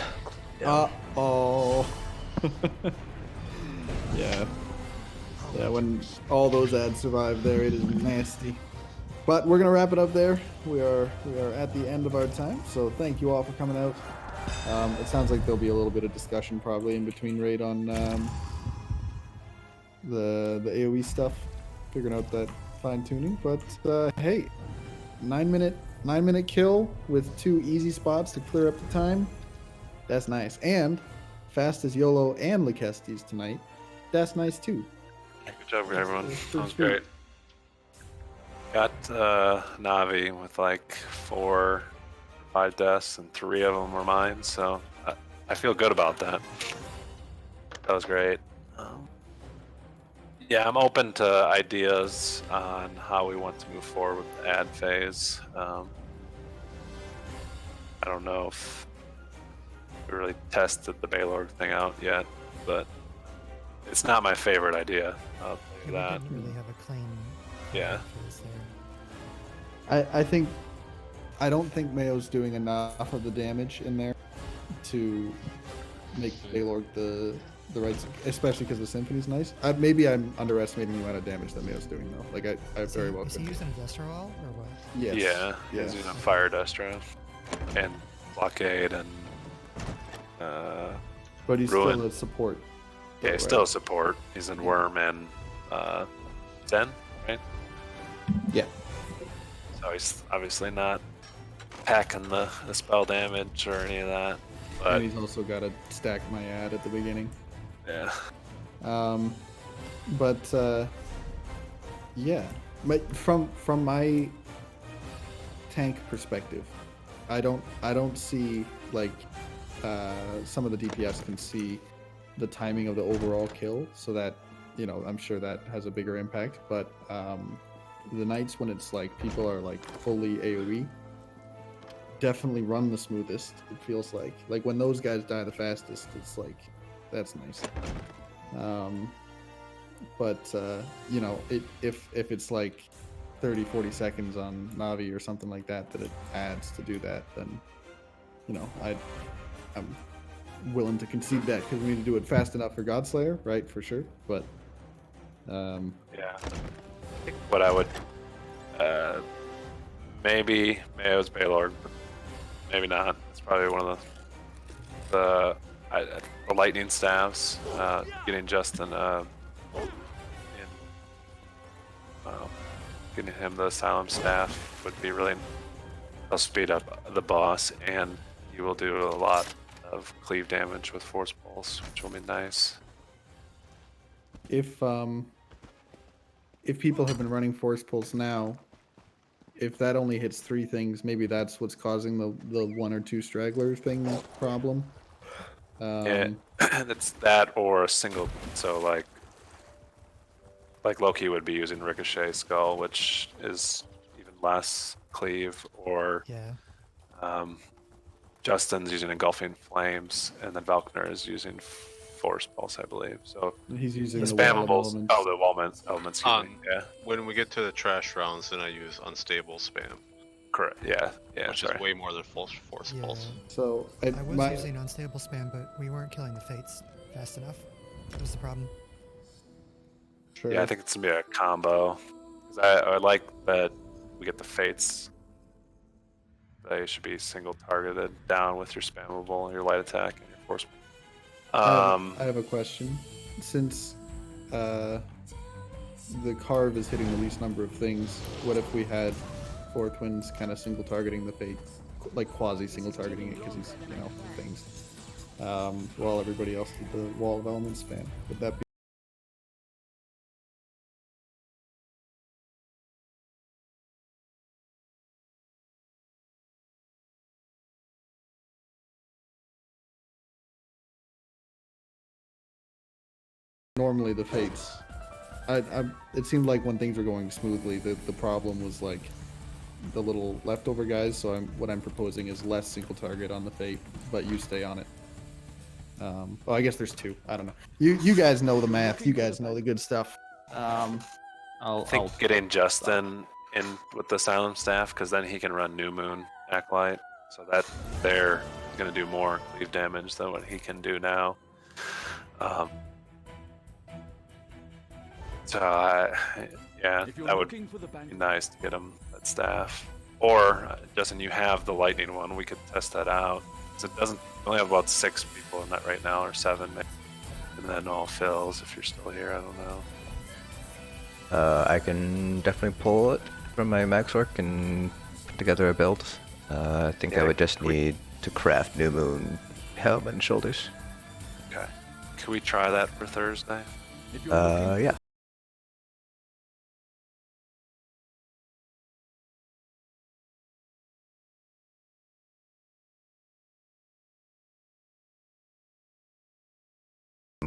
Uh-oh. Yeah. Yeah, when all those ads survive there, it is nasty. But we're gonna wrap it up there. We are at the end of our time, so thank you all for coming out. It sounds like there'll be a little bit of discussion probably in between raid on the AoE stuff, figuring out that fine tuning. But hey, 9 minute kill with 2 easy spots to clear up the time. That's nice. And fastest YOLO and Lakestes tonight. That's nice too. Good job, everyone. Pretty Sounds sweet. great. Got Navi with like 4, 5 deaths, and 3 of them were mine. So I feel good about that. That was great. Yeah, I'm open to ideas on how we want to move forward with the ad phase. I don't know if we really tested the Baylord thing out yet, but it's not my favorite idea. I'll tell you We that. didn't really have a clean Yeah. phase there. I don't think Mayo's doing enough of the damage in there to make Baylord the right, especially because the Symphony's nice. Maybe I'm underestimating the amount of damage that Mayo's doing though. Like I very well Is could. he using Destro or what? Yes. Yeah, Yeah. he's using Fire Destro and Blockade and But he's Ruin. still a support. Yeah, he's right? still a support. He's in Worm and Zen, right? Yeah. So he's obviously not packing the spell damage or any of that. But And he's also got to stack my ad at the beginning. yeah. Yeah. But from my tank perspective, I don't see like some of the DPS can see the timing of the overall kill, so that I'm sure that has a bigger impact. But the nights when it's like people are like fully AoE, definitely run the smoothest. It feels like when those guys die the fastest, it's like that's nice. If it's like 30-40 seconds on Navi or something like that it adds to do that, then I'm willing to concede that because we need to do it fast enough for Godslayer, right? For sure. But Yeah. I think what I would maybe Mayo's Baylord, but maybe not. It's probably one of the lightning staves. Getting Justin getting him the Asylum staff would be really. I'll speed up the boss, and you will do a lot of cleave damage with Force Pulse, which will be nice. if people have been running Force Pulse now, if that only hits 3 things, maybe that's what's causing the 1 or 2 straggler thing problem. Yeah, it's that or a single. So like Loki would be using Ricochet Skull, which is even less cleave, or Justin's using Engulfing Flames, and then Valkner is using Force Pulse, I believe. So he's using the the wall of spammables. elements. Oh, the elements. Yeah. When we get to the trash rounds, then I use unstable spam. Correct. Yeah. Which is way more than force pulse. So I was using unstable spam, but we weren't killing the fates fast enough. That was the problem. Sure. Yeah, I think it's gonna be a combo. 'Cause I like that we get the fates. They should be single targeted down with your spammable, your light attack, and your force. I have a question. Since the carve is hitting the least number of things, what if we had 4 twins kind of single targeting the fate, like quasi single targeting it because he's things, while everybody else did the wall of elements spam? Would that be? Normally the fates. It seemed like when things were going smoothly, the problem was like the little leftover guys. So what I'm proposing is less single target on the fate, but you stay on it. Well, I guess there's 2. I don't know. You guys know the math. You guys know the good stuff. I think getting Justin in with the Asylum staff, because then he can run New Moon Acolyte, so that they're gonna do more cleave damage than what he can do now. That would be nice to get him that staff. Or Justin, you have the lightning one. We could test that out. 'Cause it doesn't. We only have about 6 people in that right now, or 7, maybe. And then all fills if you're still here. I don't know. I can definitely pull it from my Maxorc and put together a build. I think I would just need to craft New Moon helm and shoulders. Okay. Can we try that for Thursday? Yeah.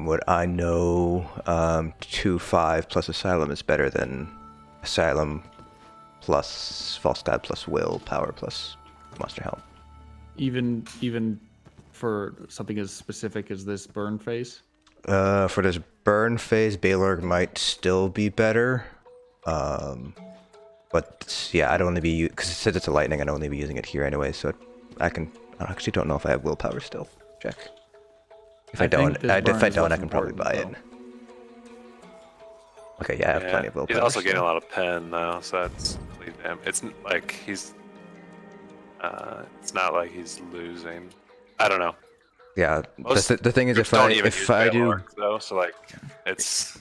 what I know, 2-5 plus Asylum is better than Asylum plus False God plus Will, Power plus Monster Helm. Even for something as specific as this burn phase? For this burn phase, Baylorg might still be better. But yeah, I'd only be, because it says it's a lightning, I'd only be using it here anyway, so I actually don't know if I have willpower still. Check. If I don't, I can probably buy it. Okay, yeah, I have plenty of willpower. He's also still. getting a lot of pen though, so that's damn. It's like he's. It's not like he's losing. I don't know. Yeah, the thing is, if I do, though, so like it's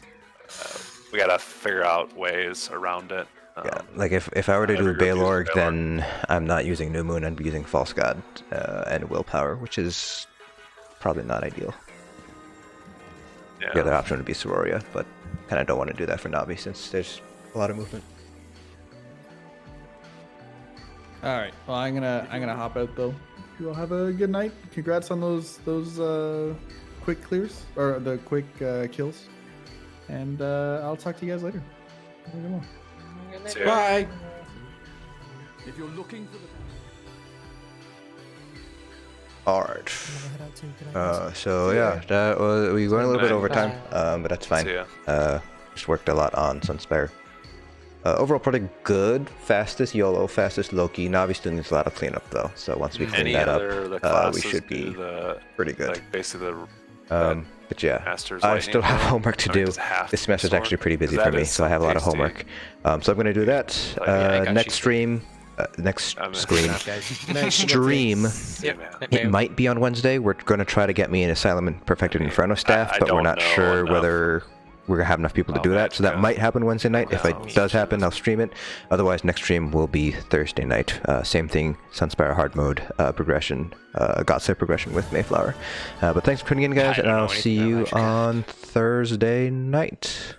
we gotta figure out ways around it. Yeah, like if I were to do Baylorg, then I'm not using New Moon, I'd be using False God and Willpower, which is probably not ideal. Yeah. The other option would be Sororia, but kind of don't want to do that for Navi since there's a lot of movement. All right. Well, I'm gonna hop out though. You all have a good night. Congrats on those quick clears or the quick kills, and I'll talk to you guys later. Have a good one. Bye. If you're looking for the Alright. So yeah, that was, we went a little bit over time, but that's fine. Just worked a lot on Sunspire. Overall pretty good. Fastest YOLO, fastest Loki. Navi still needs a lot of cleanup though, so once we clean that up, we should be pretty good. Like basically but yeah, I still have homework to do. This semester's actually pretty busy for me, so I have a lot of homework. So I'm going to do that. Next stream, it might be on Wednesday. We're going to try to get me an Asylum and Perfected Inferno staff, but we're not sure whether we're going to have enough people to do that. So that might happen Wednesday night. If it does happen, I'll stream it. Otherwise, next stream will be Thursday night. Same thing, Sunspire hard mode progression, Godslave progression with Mayflower. But thanks for tuning in, guys, and I'll see you on Thursday night.